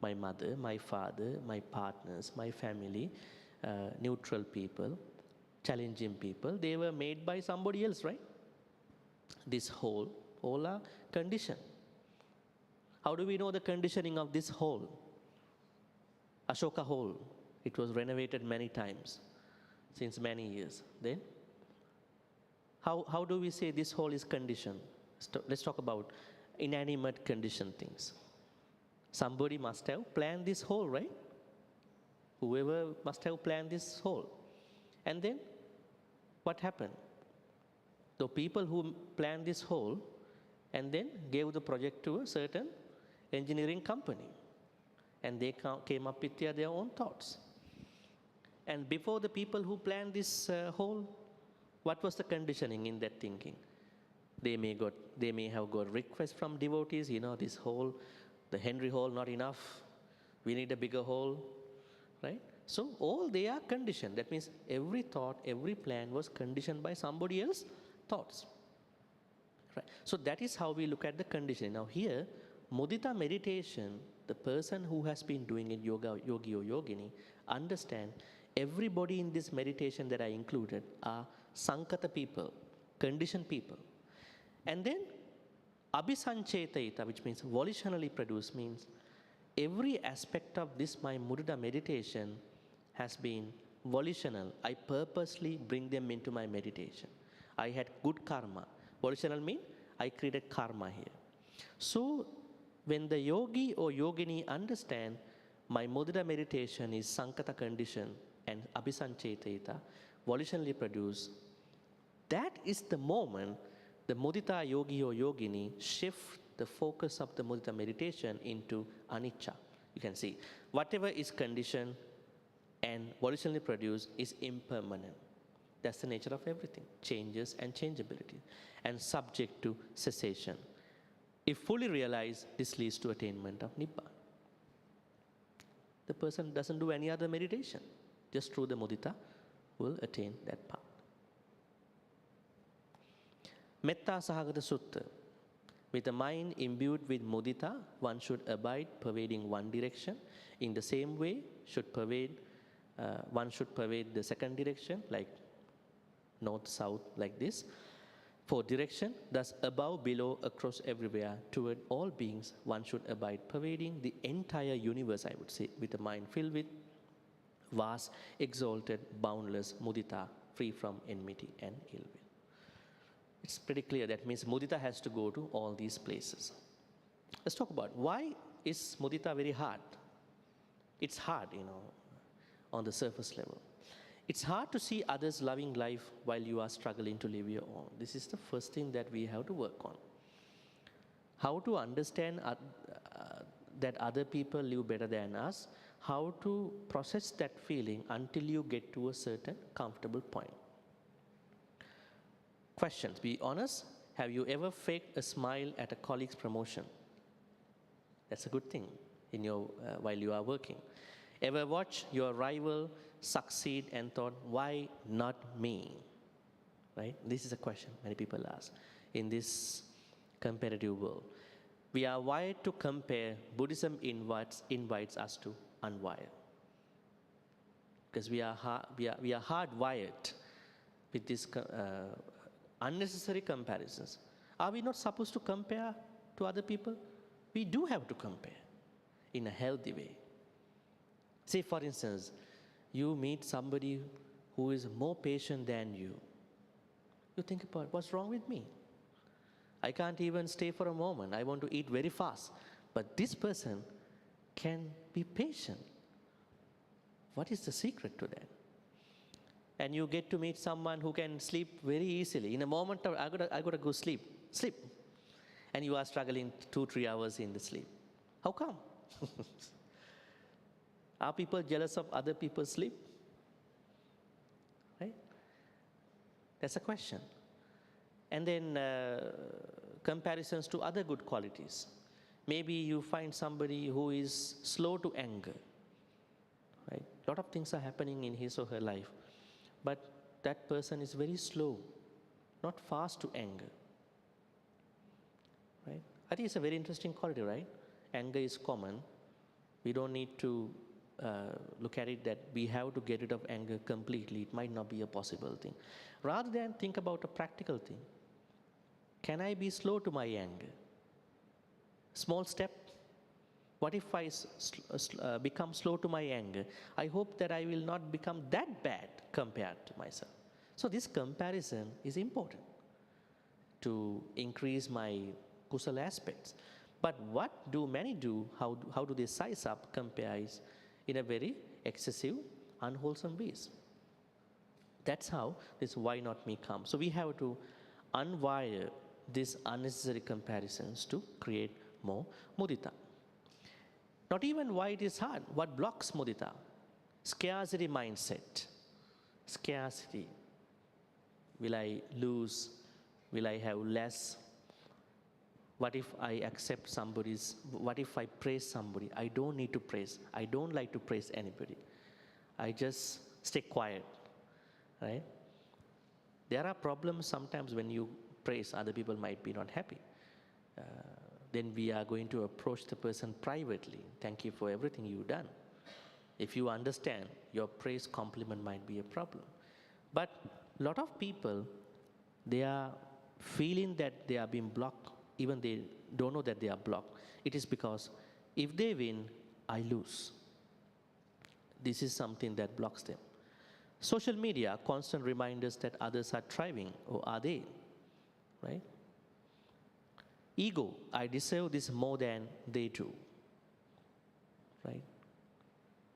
My mother, my father, my partners, my family, neutral people, challenging people, they were made by somebody else, right? This whole, all are conditioned. How do we know the conditioning of this whole? Ashoka whole, it was renovated many times, since many years. Then, how do we say this whole is conditioned? Let's talk about inanimate conditioned things. Somebody must have planned this whole, right? Whoever must have planned this whole. And then, what happened? The people who planned this whole and then gave the project to a certain engineering company. And they came up with their own thoughts. And before the people who planned this whole, what was the conditioning in that thinking? They may have got requests from devotees, this whole, the Henry hole not enough, we need a bigger hole, right? So all they are conditioned. That means every thought, every plan was conditioned by somebody else's thoughts. Right? So that is how we look at the conditioning. Now here, mudita meditation, the person who has been doing it, yogi or yogini, understand everybody in this meditation that I included are sankata people, conditioned people. And then abhisanchetayita, which means volitionally produced, means every aspect of this my mudita meditation has been volitional. I purposely bring them into my meditation. I had good karma. Volitional means I created karma here. So when the yogi or yogini understand my mudita meditation is sankata condition and abhisanchetayita, volitionally produced, that is the moment the mudita yogi or yogini shift the focus of the mudita meditation into anicca. You can see whatever is conditioned and volitionally produced is impermanent. That's the nature of everything, changes and changeability, and subject to cessation. If fully realized, this leads to attainment of Nibbana. the person doesn't do any other meditation. Just through the mudita will attain that path. Metta Sahagata Sutta. With a mind imbued with mudita, one should abide pervading one direction. In the same way, one should pervade the second direction, like north, south, like this. Fourth direction, thus above, below, across, everywhere, toward all beings, one should abide pervading the entire universe, I would say, with a mind filled with vast, exalted, boundless mudita, free from enmity and ill will. It's pretty clear. That means mudita has to go to all these places. Let's talk about why is mudita very hard? It's hard, on the surface level. It's hard to see others loving life while you are struggling to live your own. This is the first thing that we have to work on. How to understand that other people live better than us, how to process that feeling until you get to a certain comfortable point. Questions. Be honest. Have you ever faked a smile at a colleague's promotion? That's a good thing while you are working. Ever watch your rival succeed and thought, why not me? Right? This is a question many people ask in this competitive world. We are wired to compare. Buddhism invites us to unwire. Because we are hardwired with this unnecessary comparisons. Are we not supposed to compare to other people? We do have to compare in a healthy way. Say, for instance, you meet somebody who is more patient than you. You think about, what's wrong with me? I can't even stay for a moment. I want to eat very fast. But this person can be patient. What is the secret to that? And you get to meet someone who can sleep very easily. In a moment, I gotta go sleep. And you are struggling 2-3 hours in the sleep. How come? Are people jealous of other people's sleep? Right? That's a question. And then comparisons to other good qualities. Maybe you find somebody who is slow to anger. Right? A lot of things are happening in his or her life. But that person is very slow, not fast to anger. Right? I think it's a very interesting quality, right? Anger is common. We don't need to look at it that we have to get rid of anger completely. It might not be a possible thing. Rather than think about a practical thing. Can I be slow to my anger? Small step. What if I become slow to my anger? I hope that I will not become that bad compared to myself. So this comparison is important to increase my kusala aspects. But what do many do? How do they size up, compare in a very excessive, unwholesome ways? That's how this why not me comes. So we have to unwire these unnecessary comparisons to create more mudita. Not even why it is hard. What blocks mudita? Scarcity mindset. Scarcity. Will I lose? Will I have less? What if I accept somebody's? What if I praise somebody? I don't need to praise. I don't like to praise anybody. I just stay quiet. Right? There are problems sometimes when you praise, other people might be not happy. Then we are going to approach the person privately. Thank you for everything you've done. If you understand, your praise compliment might be a problem. But a lot of people, they are feeling that they are being blocked, even they don't know that they are blocked. It is because if they win, I lose. This is something that blocks them. Social media, constant reminders that others are thriving, or are they? Right? Ego, I deserve this more than they do. Right?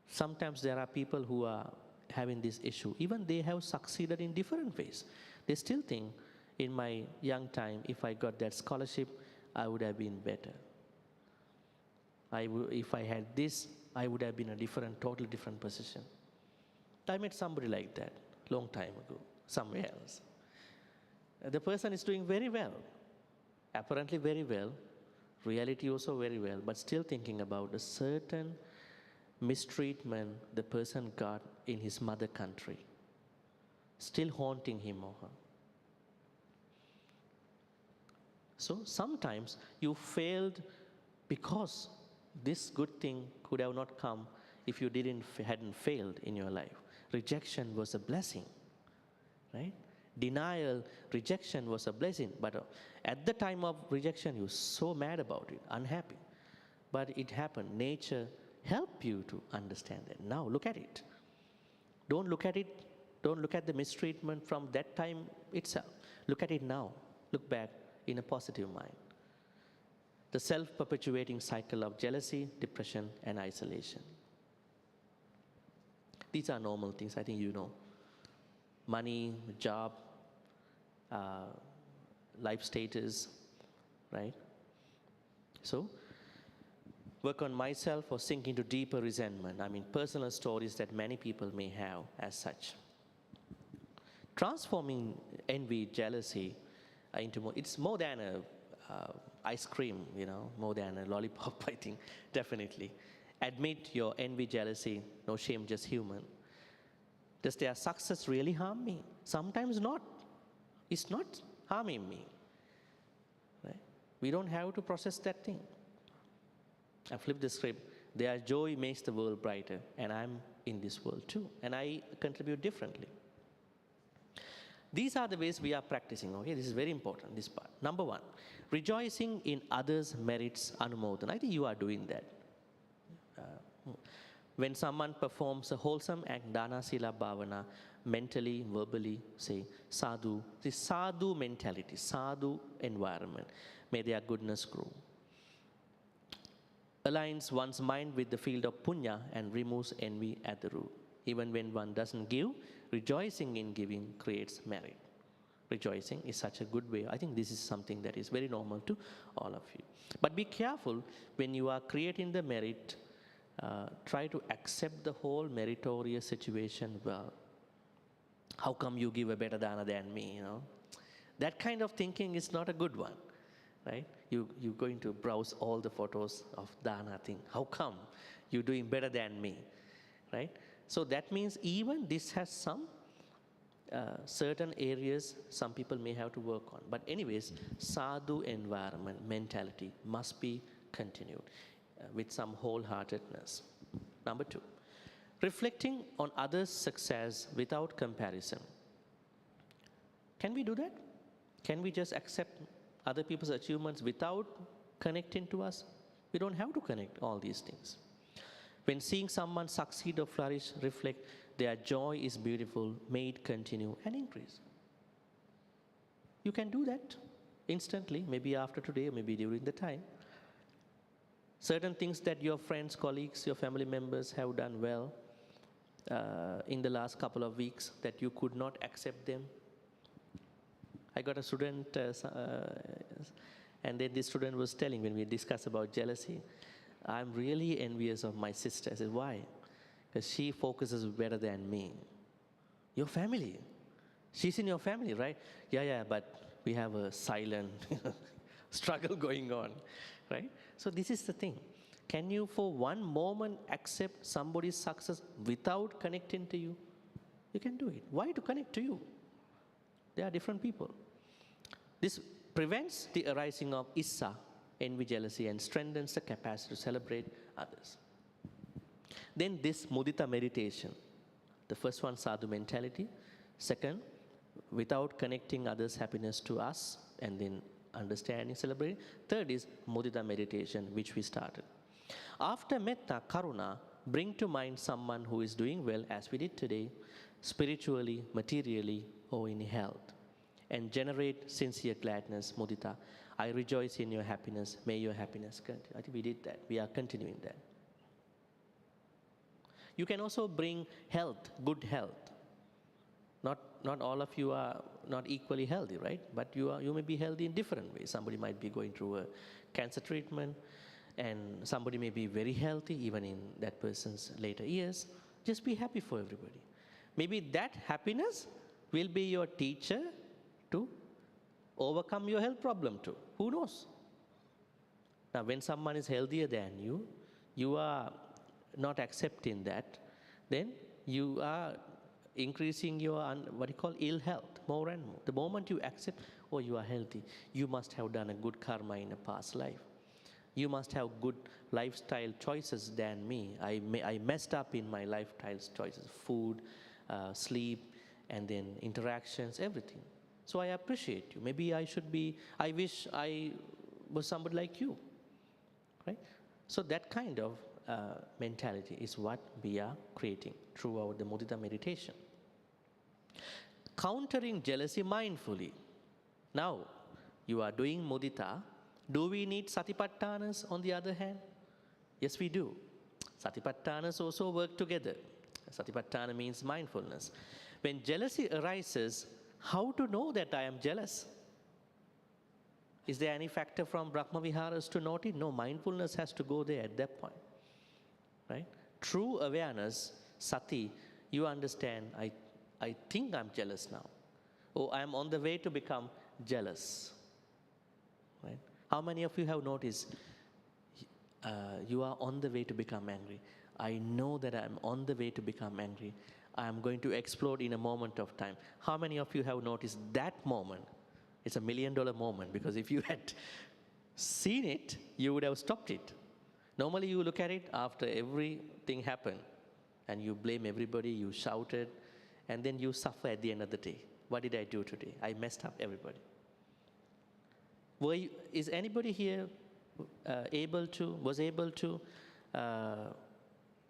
Sometimes there are people who are having this issue. Even they have succeeded in different ways. They still think, in my young time, if I got that scholarship, I would have been better. If I had this, I would have been a totally different position. I met somebody like that long time ago, somewhere else. The person is doing very well. Apparently very well, reality also very well, but still thinking about a certain mistreatment the person got in his mother country, still haunting him or her. So sometimes you failed because this good thing could have not come if you hadn't failed in your life. Rejection was a blessing, right? Denial, rejection was a blessing. But at the time of rejection, you were so mad about it, unhappy. But it happened. Nature helped you to understand that. Now look at it. Don't look at it. Don't look at the mistreatment from that time itself. Look at it now. Look back in a positive mind. The self-perpetuating cycle of jealousy, depression, and isolation. These are normal things, I think you know. Money, job, life status, right? So, work on myself or sink into deeper resentment. I mean, personal stories that many people may have as such. Transforming envy, jealousy into more, it's more than a ice cream, you know, more than a lollipop, I think, definitely. Admit your envy, jealousy, no shame, just human. Does their success really harm me? Sometimes not. It's not harming me. Right? We don't have to process that thing. I flip the script. Their joy makes the world brighter, and I'm in this world too, and I contribute differently. These are the ways we are practicing, okay? This is very important, this part. Number one, rejoicing in others' merits, anumodana. I think you are doing that. When someone performs a wholesome act, dana, sila, bhavana, mentally, verbally, say, sadhu, this sadhu mentality, sadhu environment, may their goodness grow. Aligns one's mind with the field of punya and removes envy at the root. Even when one doesn't give, rejoicing in giving creates merit. Rejoicing is such a good way. I think this is something that is very normal to all of you. But be careful when you are creating the merit. Try to accept the whole meritorious situation well. How come you give a better dana than me, you know? That kind of thinking is not a good one, right? You're going to browse all the photos of dana thing. How come you're doing better than me, right? So that means even this has some certain areas some people may have to work on. But anyways, sadhu environment, mentality must be continued with some wholeheartedness. Number two, reflecting on others' success without comparison. Can we do that? Can we just accept other people's achievements without connecting to us? We don't have to connect all these things. When seeing someone succeed or flourish, reflect, their joy is beautiful, may it continue and increase. You can do that instantly, maybe after today, or maybe during the time. Certain things that your friends, colleagues, your family members have done well in the last couple of weeks that you could not accept them. I got a student, and then this student was telling when we discussed about jealousy, I'm really envious of my sister. I said, why? Because she focuses better than me. Your family. She's in your family, right? Yeah, but we have a silent struggle going on, right? So this is the thing. Can you for one moment accept somebody's success without connecting to you? You can do it. Why to connect to you? They are different people. This prevents the arising of issa, envy, jealousy, and strengthens the capacity to celebrate others. Then this mudita meditation. The first one, sadhu mentality. Second, without connecting others' happiness to us, and then understanding, celebrating. Third is mudita meditation, which we started. After metta, karuna, bring to mind someone who is doing well, as we did today, spiritually, materially, or in health, and generate sincere gladness, mudita. I rejoice in your happiness. May your happiness continue. I think we did that. We are continuing that. You can also bring health, good health. Not all of you are not equally healthy, right? But you may be healthy in different ways. Somebody might be going through a cancer treatment, and somebody may be very healthy even in that person's later years. Just be happy for everybody. Maybe that happiness will be your teacher to overcome your health problem too. Who knows? Now, when someone is healthier than you, you are not accepting that, then you are increasing your what you call ill health more and more. The moment you accept, oh, you are healthy, you must have done a good karma in a past life. You must have good lifestyle choices than me. I messed up in my lifestyle choices, food, sleep, and then interactions, everything. So I appreciate you. Maybe I wish I was somebody like you, right? So that kind of mentality is what we are creating throughout the mudita meditation. Countering jealousy mindfully. Now, you are doing mudita. Do we need satipatthanas on the other hand? Yes, we do. Satipatthanas also work together. Satipatthana means mindfulness. When jealousy arises, how to know that I am jealous? Is there any factor from Brahma Viharas to note it? No, mindfulness has to go there at that point. Right? True awareness, sati, you understand, I think I'm jealous now. Oh, I'm on the way to become jealous. Right? How many of you have noticed you are on the way to become angry? I know that I'm on the way to become angry. I'm going to explode in a moment of time. How many of you have noticed that moment? It's $1 million moment, because if you had seen it, you would have stopped it. Normally you look at it after everything happened and you blame everybody, you shouted, and then you suffer at the end of the day. What did I do today? I messed up everybody. Is anybody here was able to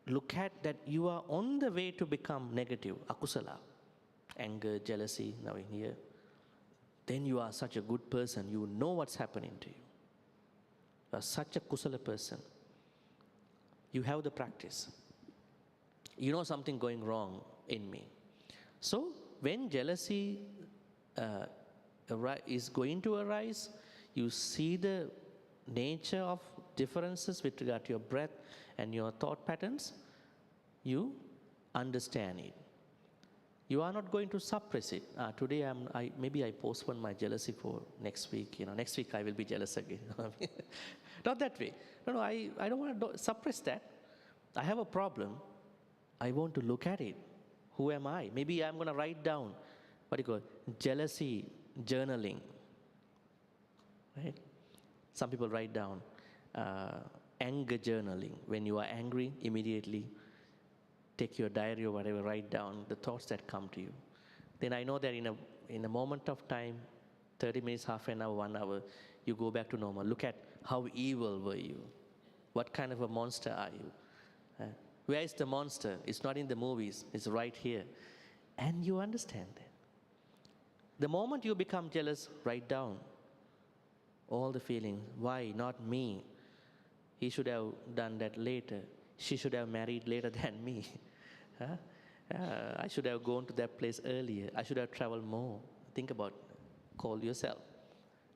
look at that you are on the way to become negative, akusala, anger, jealousy, now in here? Then you are such a good person. You know what's happening to you. You are such a kusala person. You have the practice. You know something going wrong in me. So when jealousy is going to arise, you see the nature of differences with regard to your breath and your thought patterns, you understand it. You are not going to suppress it. Today, maybe I postpone my jealousy for next week. Next week I will be jealous again. Not that way. No, I don't want to suppress that. I have a problem. I want to look at it. Who am I? Maybe I'm going to write down, what do you call it? Jealousy journaling. Right? Some people write down anger journaling. When you are angry, immediately take your diary or whatever, write down the thoughts that come to you. Then I know that in a moment of time, 30 minutes, half an hour, 1 hour, you go back to normal. Look at how evil were you? What kind of a monster are you? Where is the monster? It's not in the movies. It's right here. And you understand that. The moment you become jealous, write down all the feelings. Why? Not me. He should have done that later. She should have married later than me. I should have gone to that place earlier. I should have traveled more. Think about it. Call yourself.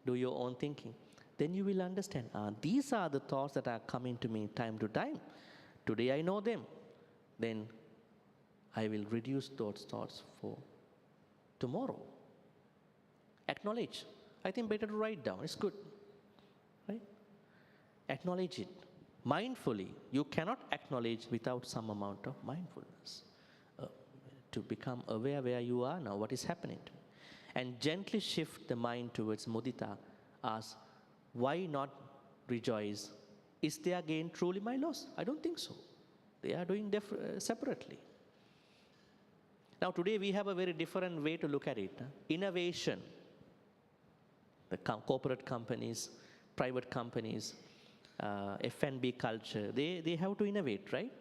Do your own thinking. Then you will understand, these are the thoughts that are coming to me time to time. Today I know them. Then I will reduce those thoughts for tomorrow. Acknowledge. I think better to write down. It's good. Right? Acknowledge it. Mindfully. You cannot acknowledge without some amount of mindfulness. To become aware where you are now, what is happening to me. And gently shift the mind towards mudita. Ask, why not rejoice? Is their gain truly my loss? I don't think so. They are doing separately. Now today we have a very different way to look at it. Innovation. The corporate companies, private companies, F&B culture, they have to innovate, right?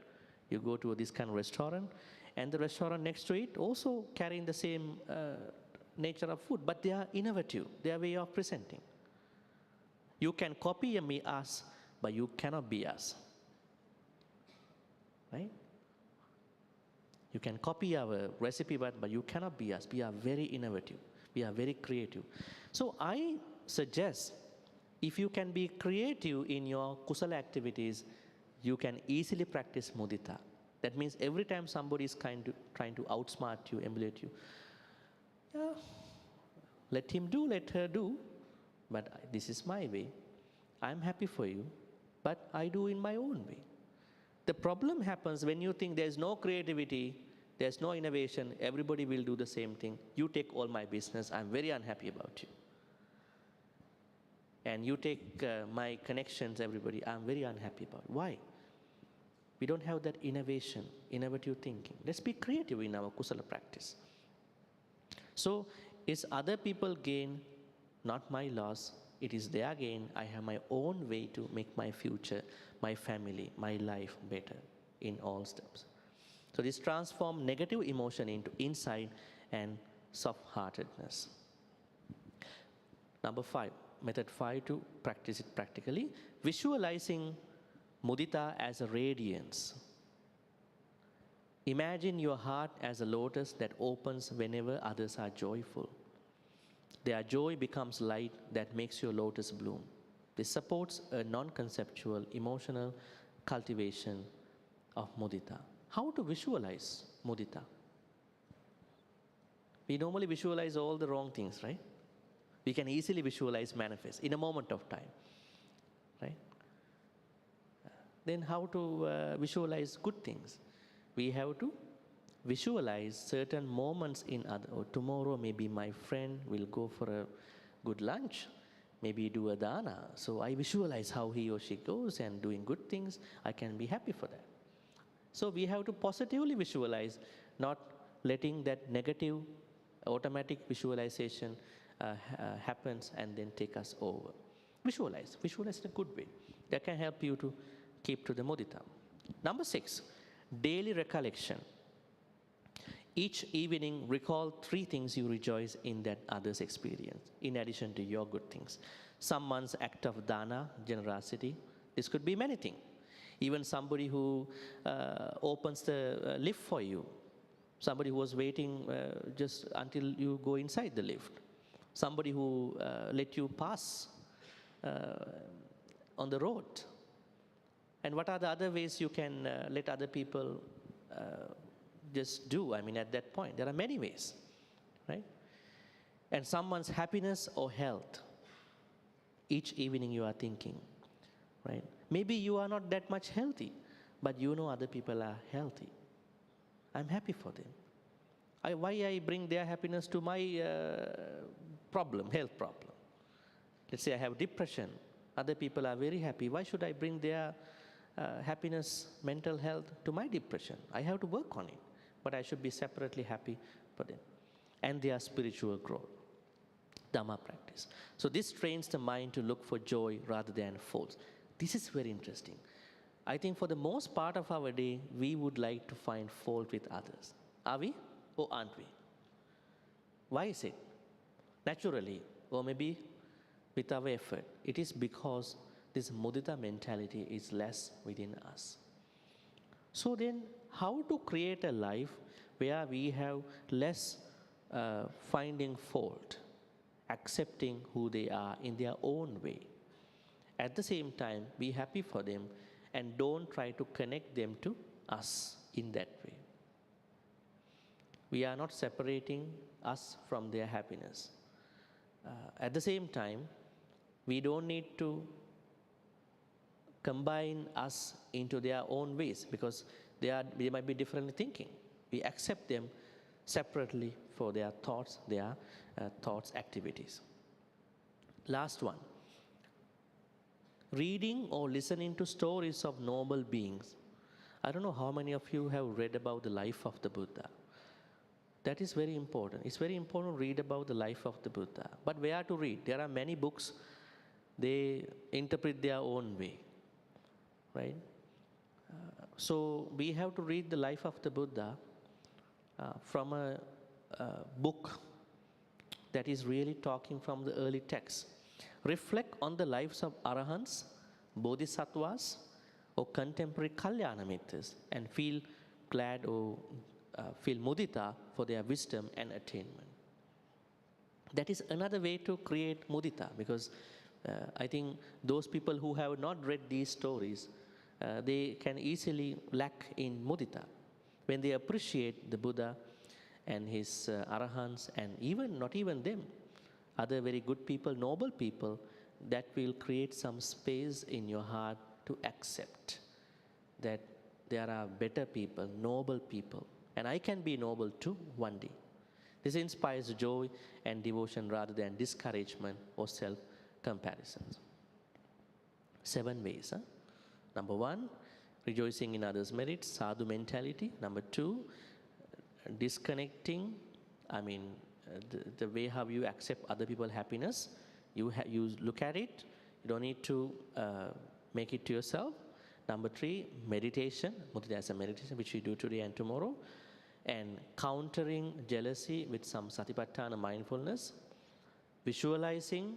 You go to this kind of restaurant, and the restaurant next to it also carrying the same nature of food, but they are innovative, their way of presenting. You can copy us, but you cannot be us. Right? You can copy our recipe, but you cannot be us. We are very innovative. We are very creative. So I suggest, if you can be creative in your kusala activities, you can easily practice mudita. That means every time somebody is trying to outsmart you, emulate you, yeah, let him do, let her do, but this is my way. I'm happy for you, but I do in my own way. The problem happens when you think there's no creativity, there's no innovation, everybody will do the same thing. You take all my business, I'm very unhappy about you. And you take my connections, everybody, I'm very unhappy about it. Why? We don't have that innovation, innovative thinking. Let's be creative in our kusala practice. So it's other people gain, not my loss. It is their gain. I have my own way to make my future, my family, my life better in all steps. So this transforms negative emotion into insight and soft-heartedness. Number 5, method 5 to practice it practically, visualizing mudita as a radiance. Imagine your heart as a lotus that opens whenever others are joyful. Their joy becomes light that makes your lotus bloom. This supports a non-conceptual, emotional cultivation of mudita. How to visualize mudita? We normally visualize all the wrong things, right? We can easily visualize manifest in a moment of time, right? Then how to visualize good things? We have to visualize certain moments in other. Or tomorrow maybe my friend will go for a good lunch, maybe do a dana. So I visualize how he or she goes and doing good things. I can be happy for that. So we have to positively visualize, not letting that negative automatic visualization happens and then take us over. Visualize in a good way. That can help you to keep to the mudita. Number 6, daily recollection. Each evening, recall 3 things you rejoice in that others experience, in addition to your good things. Someone's act of dana, generosity. This could be many things. Even somebody who opens the lift for you. Somebody who was waiting just until you go inside the lift. Somebody who let you pass on the road. And what are the other ways you can let other people just do? I mean, at that point, there are many ways, right? And someone's happiness or health. Each evening you are thinking, right? Maybe you are not that much healthy, but you know other people are healthy. I'm happy for them. Why I bring their happiness to my health problem? Let's say I have depression. Other people are very happy. Why should I bring their happiness, mental health to my depression? I have to work on it, but I should be separately happy for them. And their spiritual growth, Dhamma practice. So this trains the mind to look for joy rather than faults. This is very interesting. I think for the most part of our day, we would like to find fault with others. Are we or aren't we? Why is it? Naturally, or maybe with our effort. It is because this mudita mentality is less within us. So then, how to create a life where we have less finding fault, accepting who they are in their own way. At the same time, be happy for them and don't try to connect them to us in that way. We are not separating us from their happiness. At the same time, we don't need to combine us into their own ways because they might be differently thinking. We accept them separately for their thoughts, activities. Last one. Reading or listening to stories of noble beings. I don't know how many of you have read about the life of the Buddha. That is very important. It's very important to read about the life of the Buddha. But where to read? There are many books. They interpret their own way, right? So we have to read the life of the Buddha from a book that is really talking from the early text. Reflect on the lives of arahants, bodhisattvas, or contemporary kalyana mittas and feel glad or feel mudita for their wisdom and attainment. That is another way to create mudita because I think those people who have not read these stories, they can easily lack in mudita. When they appreciate the Buddha and his arahants and even, not even them, other very good people, noble people, that will create some space in your heart to accept that there are better people, noble people, and I can be noble too one day. This inspires joy and devotion rather than discouragement or self-comparisons. 7 ways. Number 1, rejoicing in others' merits, sadhu mentality. Number 2, disconnecting, the way how you accept other people's happiness. You look at it, you don't need to make it to yourself. Number 3, meditation, mudita as a meditation, which we do today and tomorrow. And countering jealousy with some satipatthana mindfulness, visualizing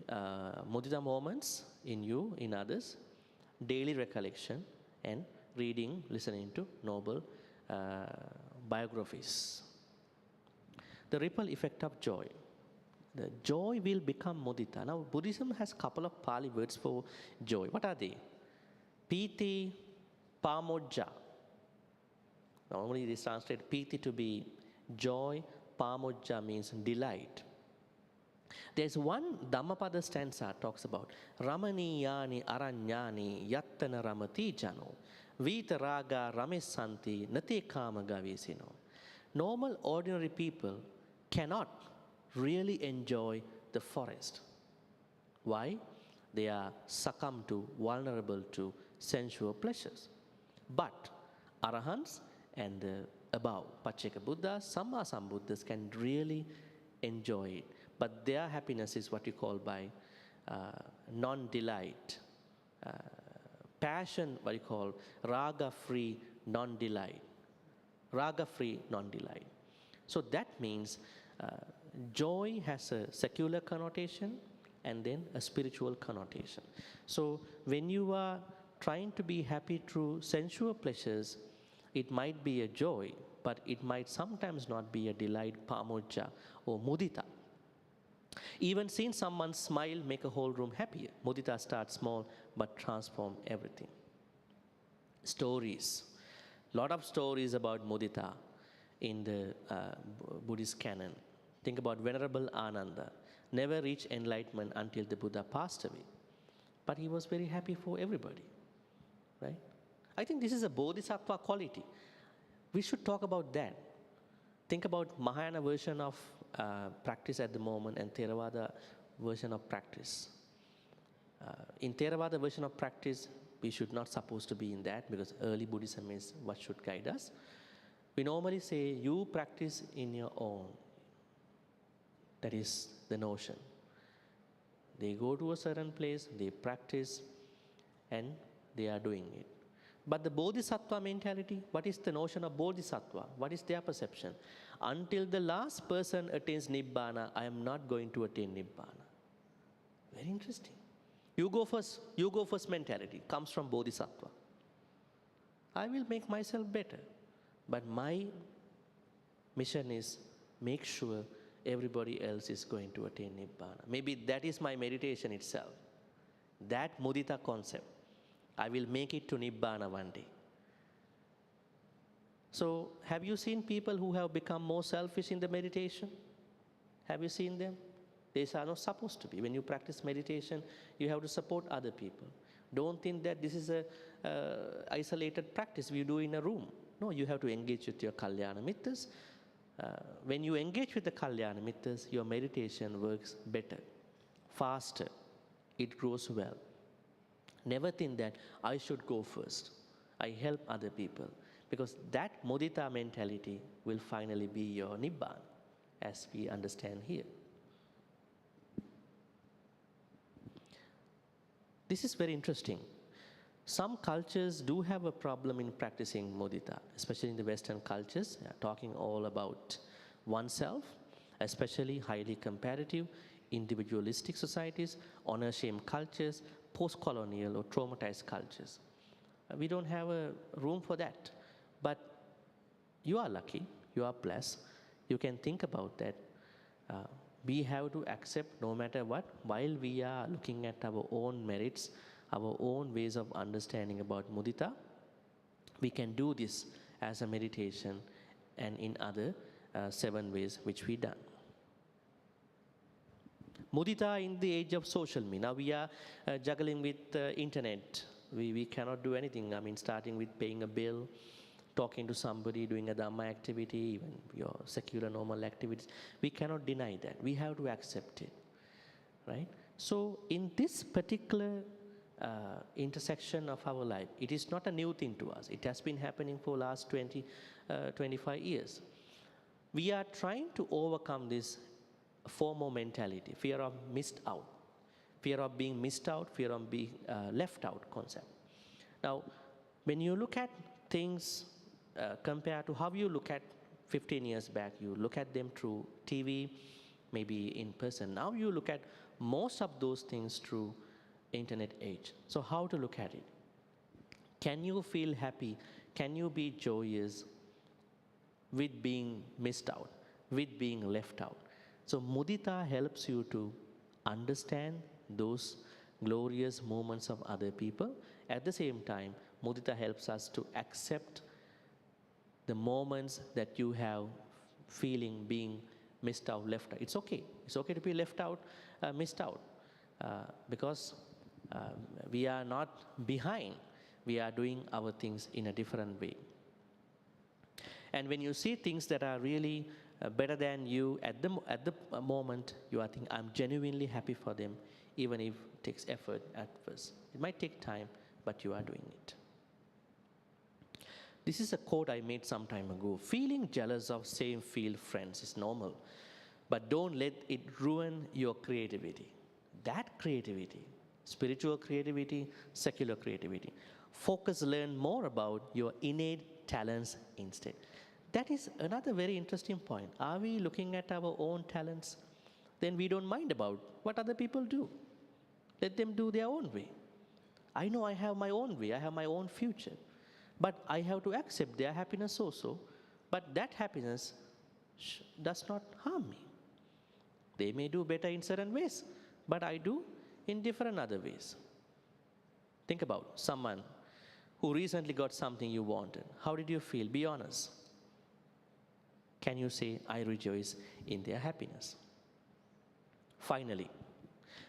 mudita moments in you, in others, daily recollection, and reading, listening to noble biographies. The ripple effect of joy. The joy will become mudita. Now, Buddhism has a couple of Pali words for joy. What are they? Piti, pamojja. Normally it is translated piti to be joy, pamojja means delight. There's one Dhammapada stanza talks about Ramaniyani aranyani yattana ramati jano vitaraga ramesanti nate kama gavesino. Normal ordinary people cannot really enjoy the forest. Why? They are succumbed to, vulnerable to sensual pleasures. But Arahants and the above, Pacceka Buddhas, Samma Sambuddhas can really enjoy it. But their happiness is what you call by non-delight. Passion, what you call raga-free non-delight. Raga-free non-delight. So that means joy has a secular connotation and then a spiritual connotation. So when you are trying to be happy through sensual pleasures, it might be a joy, but it might sometimes not be a delight, pamojja or mudita. Even seeing someone smile make a whole room happier. Mudita starts small but transform everything. Stories. Lot of stories about mudita in the Buddhist canon. Think about Venerable Ananda. Never reached enlightenment until the Buddha passed away. But he was very happy for everybody, right? I think this is a bodhisattva quality. We should talk about that. Think about Mahayana version of practice at the moment and Theravada version of practice. In Theravada version of practice, we should not supposed to be in that because early Buddhism is what should guide us. We normally say, you practice in your own. That is the notion. They go to a certain place, they practice, and they are doing it. But the bodhisattva mentality, what is the notion of bodhisattva? What is their perception? Until the last person attains nibbana, I am not going to attain nibbana. Very interesting. You go first mentality comes from bodhisattva. I will make myself better. But my mission is make sure everybody else is going to attain nibbana. Maybe that is my meditation itself. That mudita concept. I will make it to nibbana one day. So, have you seen people who have become more selfish in the meditation? Have you seen them? They are not supposed to be. When you practice meditation, you have to support other people. Don't think that this is a isolated practice we do in a room. No, you have to engage with your kalyana mittas. When you engage with the kalyana mittas, your meditation works better, faster. It grows well. Never think that I should go first. I help other people. Because that mudita mentality will finally be your nibbana, as we understand here. This is very interesting. Some cultures do have a problem in practicing mudita, especially in the Western cultures, talking all about oneself, especially highly comparative, individualistic societies, honor-shame cultures, post-colonial or traumatized cultures. We don't have a room for that. But you are lucky, you are blessed. You can think about that. We have to accept no matter what, while we are looking at our own merits, our own ways of understanding about mudita, we can do this as a meditation and in other 7 ways which we done. Mudita in the age of social media. Now we are juggling with internet. We cannot do anything. I mean, starting with paying a bill, talking to somebody, doing a Dhamma activity, even your secular normal activities. We cannot deny that. We have to accept it, right? So in this particular intersection of our life, it is not a new thing to us. It has been happening for the last 25 years. We are trying to overcome this FOMO mentality, fear of missed out, fear of being missed out, fear of being left out concept. Now, when you look at things compared to how you look at 15 years back, you look at them through TV, maybe in person. Now you look at most of those things through internet age. So how to look at it? Can you feel happy? Can you be joyous with being missed out, with being left out? So mudita helps you to understand those glorious moments of other people. At the same time, mudita helps us to accept the moments that you have feeling being missed out, left out. It's okay. It's okay to be left out, missed out, because we are not behind. We are doing our things in a different way. And when you see things that are really better than you at the moment, you are thinking, I'm genuinely happy for them, even if it takes effort at first. It might take time, but you are doing it. This is a quote I made some time ago. Feeling jealous of same field friends is normal, but don't let it ruin your creativity. That creativity, spiritual creativity, secular creativity. Focus, learn more about your innate talents instead. That is another very interesting point. Are we looking at our own talents? Then we don't mind about what other people do. Let them do their own way. I know I have my own way, I have my own future. But I have to accept their happiness also. But that happiness does not harm me. They may do better in certain ways, but I do in different other ways. Think about someone who recently got something you wanted. How did you feel? Be honest. Can you say, I rejoice in their happiness? Finally,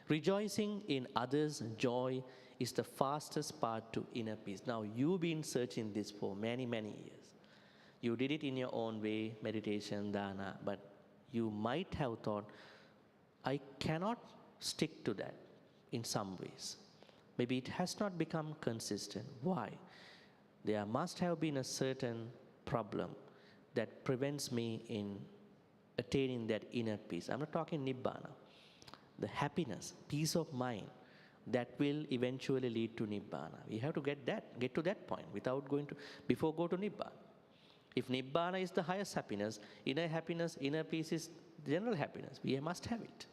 rejoicing in others' joy is the fastest path to inner peace. Now, you've been searching this for many, many years. You did it in your own way, meditation, dana, but you might have thought, I cannot stick to that in some ways. Maybe it has not become consistent. Why? There must have been a certain problem that prevents me in attaining that inner peace. I'm not talking nibbana. The happiness, peace of mind, that will eventually lead to nibbana. We have to get to that point before go to nibbana. If nibbana is the highest happiness, inner peace is general happiness. We must have it,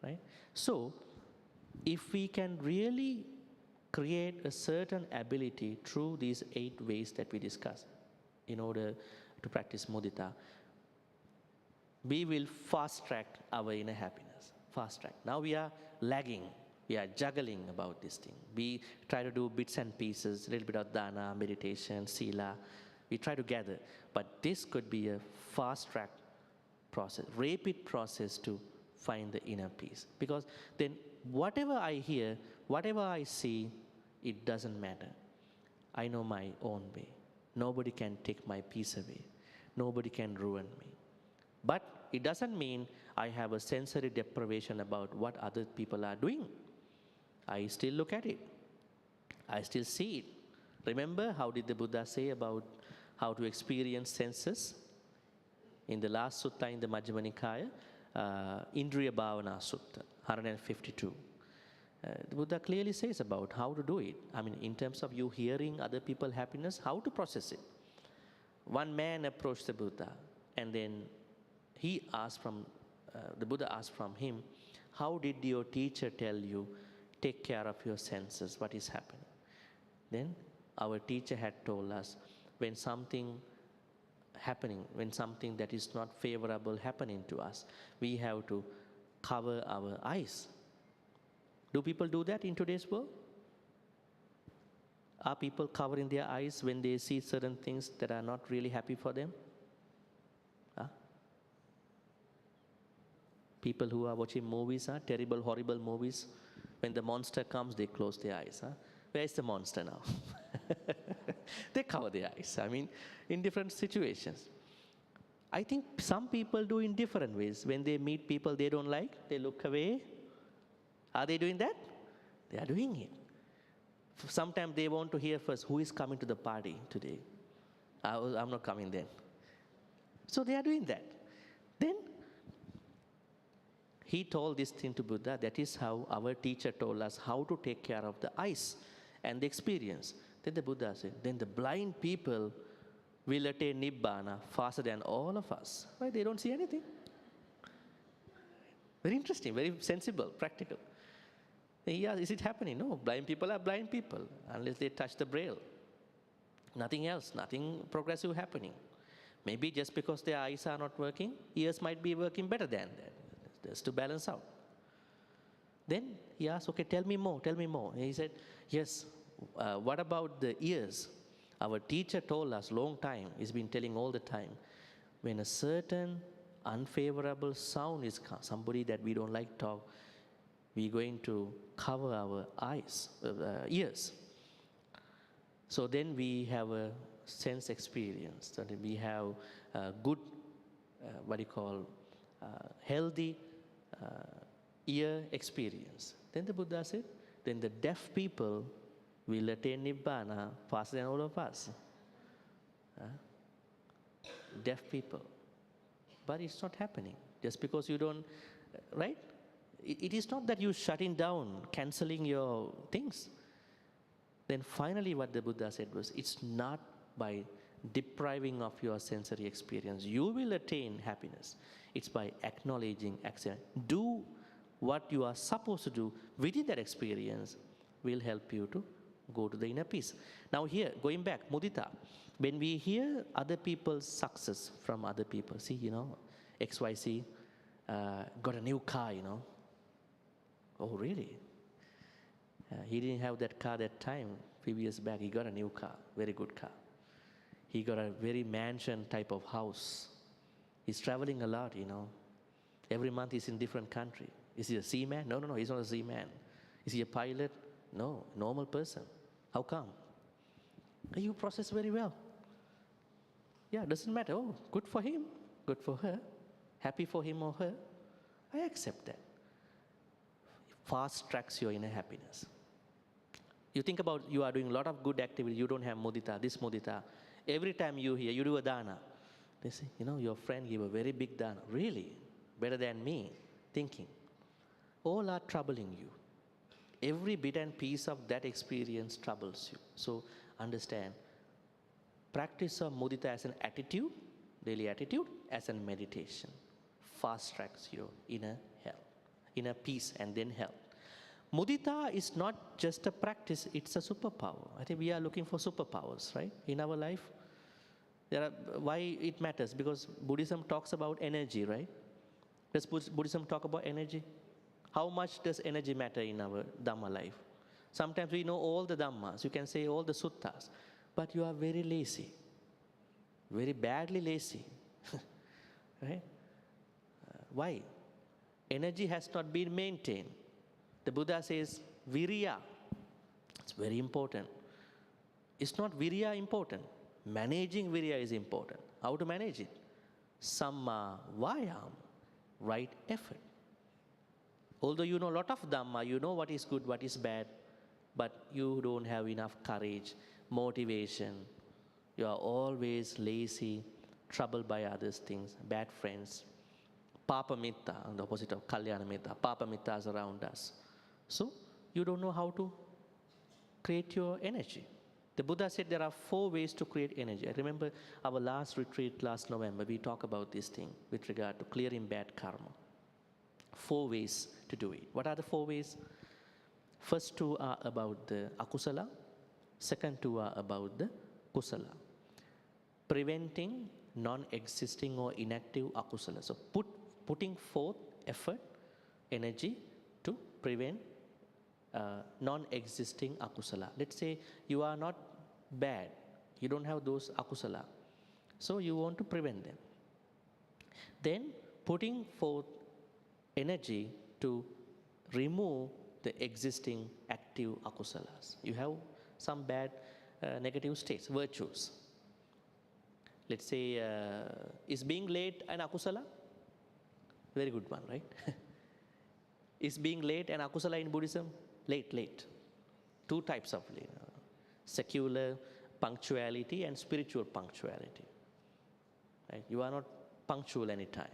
right? So, if we can really create a certain ability through these 8 ways that we discussed in order to practice mudita, we will fast track our inner happiness. Fast track. Now we are lagging. We are juggling about this thing. We try to do bits and pieces, a little bit of dana, meditation, sila. We try to gather. But this could be a fast track process, rapid process to find the inner peace. Because then whatever I hear, whatever I see, it doesn't matter. I know my own way. Nobody can take my peace away. Nobody can ruin me. But it doesn't mean I have a sensory deprivation about what other people are doing. I still look at it. I still see it. Remember, how did the Buddha say about how to experience senses? In the last sutta in the Majjhima Nikaya, Indriya Bhavana Sutta, 152. The Buddha clearly says about how to do it. I mean, in terms of you hearing other people's happiness, how to process it. One man approached the Buddha, and then the Buddha asked from him, how did your teacher tell you, take care of your senses, what is happening? Then our teacher had told us, when something that is not favorable happening to us, we have to cover our eyes. Do people do that in today's world? Are people covering their eyes when they see certain things that are not really happy for them? People who are watching movies, terrible, horrible movies, when the monster comes, they close their eyes. Where is the monster now? They cover their eyes. I mean, in different situations. I think some people do in different ways. When they meet people they don't like, they look away. Are they doing that? They are doing it. Sometimes they want to hear first, who is coming to the party today? I'm not coming then. So they are doing that. Then he told this thing to Buddha. That is how our teacher told us how to take care of the eyes and the experience. Then the Buddha said, then the blind people will attain Nibbana faster than all of us. Why? They don't see anything. Very interesting, very sensible, practical. Yeah, is it happening? No, blind people are blind people unless they touch the braille. Nothing else, nothing progressive happening. Maybe just because their eyes are not working, ears might be working better than that, just to balance out. Then he asked, okay, tell me more, tell me more. And he said, yes, what about the ears? Our teacher told us long time, he's been telling all the time, when a certain unfavorable sound is somebody that we don't like talk, we're going to cover our ears. So then we have a sense experience, so we have a good, healthy ear experience. Then the Buddha said, then the deaf people will attain Nibbana faster than all of us. Deaf people. But it's not happening. Just because you don't, right? It is not that you're shutting down, canceling your things. Then finally what the Buddha said was, it's not by depriving of your sensory experience. You will attain happiness. It's by acknowledging, accepting. Do what you are supposed to do within that experience will help you to go to the inner peace. Now here, going back, mudita. When we hear other people's success from other people, see, XYZ got a new car, Oh, really? He didn't have that car that time. A few years back, he got a new car, very good car. He got a very mansion type of house. He's traveling a lot, Every month he's in different country. Is he a seaman? No, he's not a seaman. Is he a pilot? No, normal person. How come? You process very well. Yeah, doesn't matter. Oh, good for him, good for her, happy for him or her. I accept that. Fast tracks your inner happiness. You think about you are doing a lot of good activity, you don't have mudita, this mudita. Every time you hear, you do a dana. They say, your friend gave a very big dana. Really? Better than me? Thinking. All are troubling you. Every bit and piece of that experience troubles you. So understand, practice of mudita as an attitude, daily attitude, as a meditation. Fast tracks your inner health, inner peace and then health. Mudita is not just a practice, it's a superpower. I think we are looking for superpowers, right, in our life. Why it matters? Because Buddhism talks about energy, right? Does Buddhism talk about energy? How much does energy matter in our Dhamma life? Sometimes we know all the Dhammas, you can say all the suttas, but you are very lazy, very badly lazy, right? Why? Energy has not been maintained. The Buddha says, virya, it's very important. It's not virya important. Managing virya is important. How to manage it? Samma vayam, right effort. Although you know a lot of Dhamma, you know what is good, what is bad, but you don't have enough courage, motivation. You are always lazy, troubled by others' things, bad friends. Papa mitta, the opposite of kalyana mitta. Papa mitta is around us. So you don't know how to create your energy. The Buddha said there are 4 ways to create energy. I remember our last retreat last November, we talked about this thing with regard to clearing bad karma. 4 ways to do it. What are the 4 ways? First 2 are about the akusala. Second 2 are about the kusala. Preventing non-existing or inactive akusala. So putting forth effort, energy to prevent non-existing akusala. Let's say you are not bad, you don't have those akusala, so you want to prevent them. Then putting forth energy to remove the existing active akusalas. You have some bad negative states, virtues. Let's say, is being late an akusala? Very good one, right? Is being late an akusala in Buddhism? Late. Two types of late. Secular punctuality and spiritual punctuality. Right? You are not punctual any time.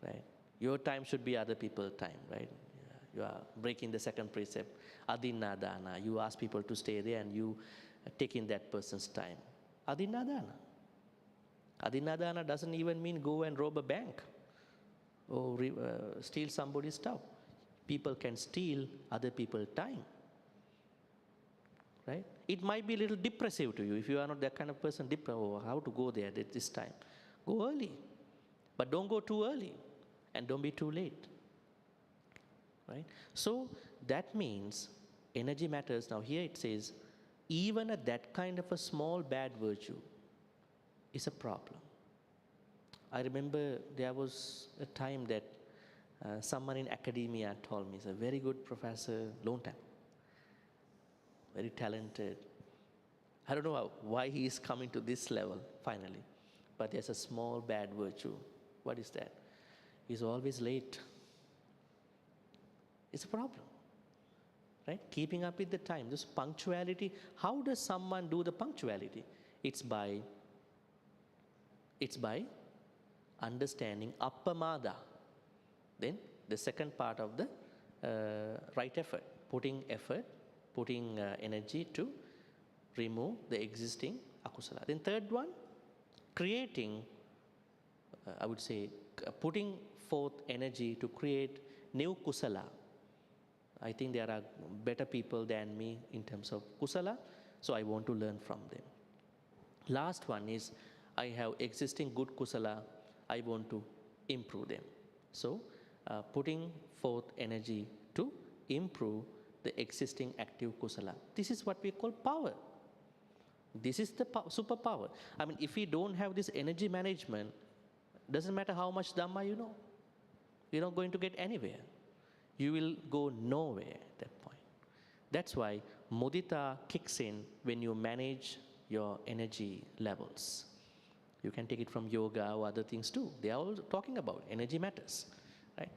Right? Your time should be other people's time, right? You are breaking the second precept, adinadana. You ask people to stay there and you take in that person's time. Adinadana. Adinadana doesn't even mean go and rob a bank or steal somebody's stuff. People can steal other people's time. Right? It might be a little depressive to you if you are not that kind of person. How to go there at this time? Go early, but don't go too early, and don't be too late. Right? So that means energy matters. Now here it says, even at that kind of a small bad virtue is a problem. I remember there was a time that someone in academia told me, he's a very good professor, long time, very talented. I don't know why he is coming to this level finally, but there's a small bad virtue. What is that? He's always late. It's a problem, right? Keeping up with the time, this punctuality. How does someone do the punctuality? It's by understanding appamada. Then the second part of the right effort, putting energy to remove the existing akusala. Then third one, creating, I would say, putting forth energy to create new kusala. I think there are better people than me in terms of kusala, so I want to learn from them. Last one is, I have existing good kusala, I want to improve them. So putting forth energy to improve the existing active kusala. This is what we call power. This is the superpower. I mean, if we don't have this energy management, doesn't matter how much Dhamma you know, you're not going to get anywhere. You will go nowhere at that point. That's why mudita kicks in when you manage your energy levels. You can take it from yoga or other things too. They are all talking about energy matters, right?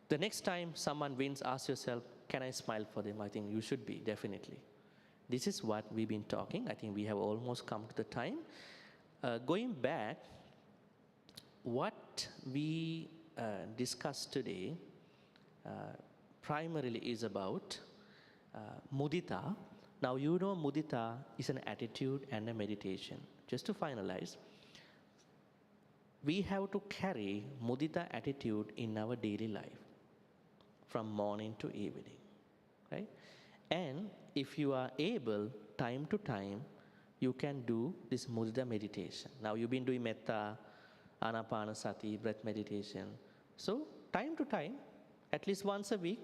The next time someone wins, ask yourself, can I smile for them? I think you should be, definitely. This is what we've been talking. I think we have almost come to the time. Going back, what we discussed today primarily is about mudita. Now you know mudita is an attitude and a meditation. Just to finalize, we have to carry mudita attitude in our daily life from morning to evening, right? And if you are able, time to time, you can do this mudita meditation. Now you've been doing metta, anapanasati, breath meditation. So time to time, at least once a week,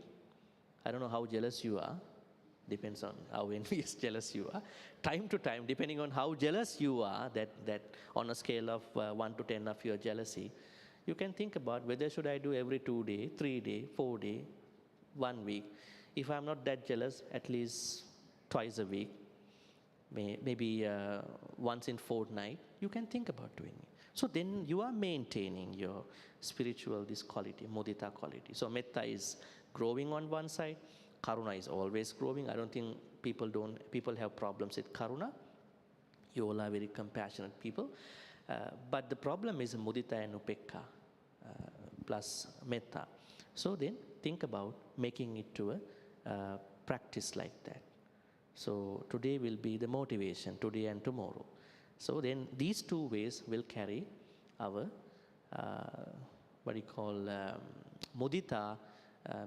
I don't know how jealous you are, depends on how envious jealous you are. Time to time, depending on how jealous you are, that on a scale of 1 to 10 of your jealousy, you can think about whether should I do every 2 days, 3 days, 4 days, 1 week. If I'm not that jealous, at least twice a week, maybe once in fortnight, you can think about doing it. So then you are maintaining your spiritual, this quality, mudita quality. So metta is growing on one side, karuna is always growing. I don't think people have problems with karuna. You all are very compassionate people. But the problem is mudita and upekka plus metta. So then think about making it to a practice like that. So today will be the motivation, today and tomorrow. So then these two ways will carry our, mudita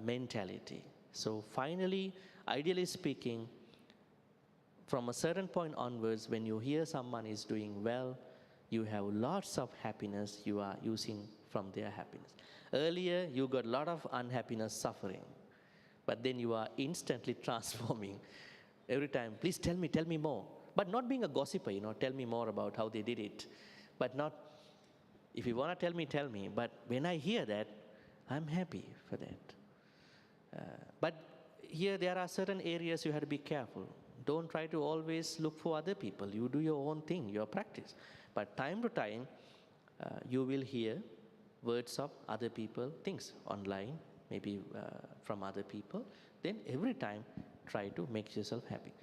mentality. So finally, ideally speaking, from a certain point onwards, when you hear someone is doing well, you have lots of happiness you are using from their happiness. Earlier, you got a lot of unhappiness, suffering, but then you are instantly transforming. Every time, please tell me more. But not being a gossiper, tell me more about how they did it. But not, if you want to tell me. But when I hear that, I'm happy for that. But here there are certain areas you have to be careful. Don't try to always look for other people. You do your own thing, your practice. But time to time, you will hear words of other people, things online, maybe from other people. Then every time, try to make yourself happy.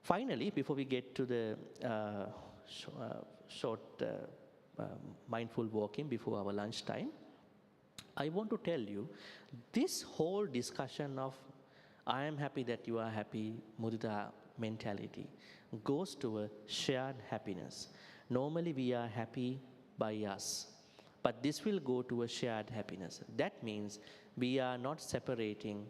Finally, before we get to the short mindful walking before our lunch time, I want to tell you, this whole discussion of I am happy that you are happy, mudita mentality, goes to a shared happiness. Normally we are happy by us, but this will go to a shared happiness. That means we are not separating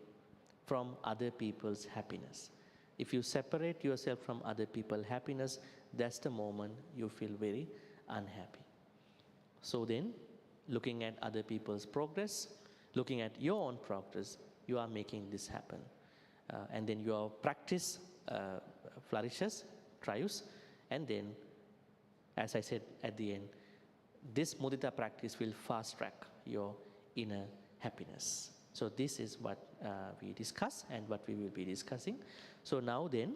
from other people's happiness. If you separate yourself from other people's happiness, that's the moment you feel very unhappy. So then, looking at other people's progress, looking at your own progress, you are making this happen. And then your practice flourishes, thrives, and then, as I said at the end, this mudita practice will fast track your inner happiness. So this is what we discuss and what we will be discussing. So now then,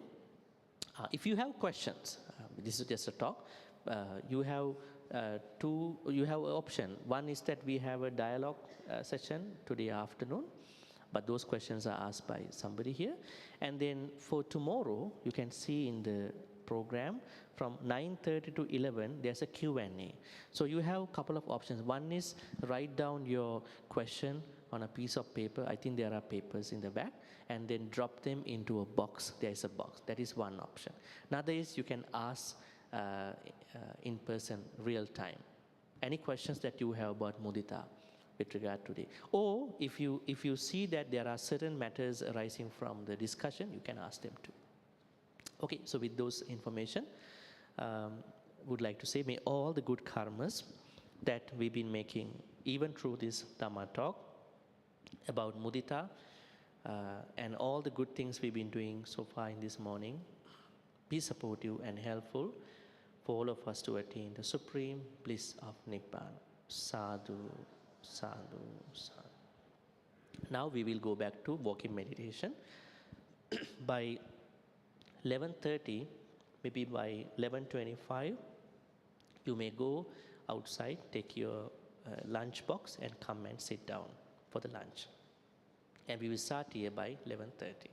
if you have questions, this is just a talk, you have you have an option. One is that we have a dialogue session today afternoon, but those questions are asked by somebody here. And then for tomorrow, you can see in the program from 9:30 to 11, there's a Q&A. So you have a couple of options. One is write down your question on a piece of paper. I think there are papers in the back, and then drop them into a box. There is a box. That is one option. Another is you can ask in person, real time, any questions that you have about mudita with regard to the, or if you see that there are certain matters arising from the discussion, you can ask them too. Okay, so with those information, would like to say, may all the good karmas that we've been making, even through this Dhamma talk about mudita, and all the good things we've been doing so far in this morning, be supportive and helpful for all of us to attain the supreme bliss of Nibbana. Sadhu, sadhu, sadhu. Now we will go back to walking meditation. By 11:30, maybe by 11:25, you may go outside, take your lunch box and come and sit down for the lunch. And we will start here by 11:30.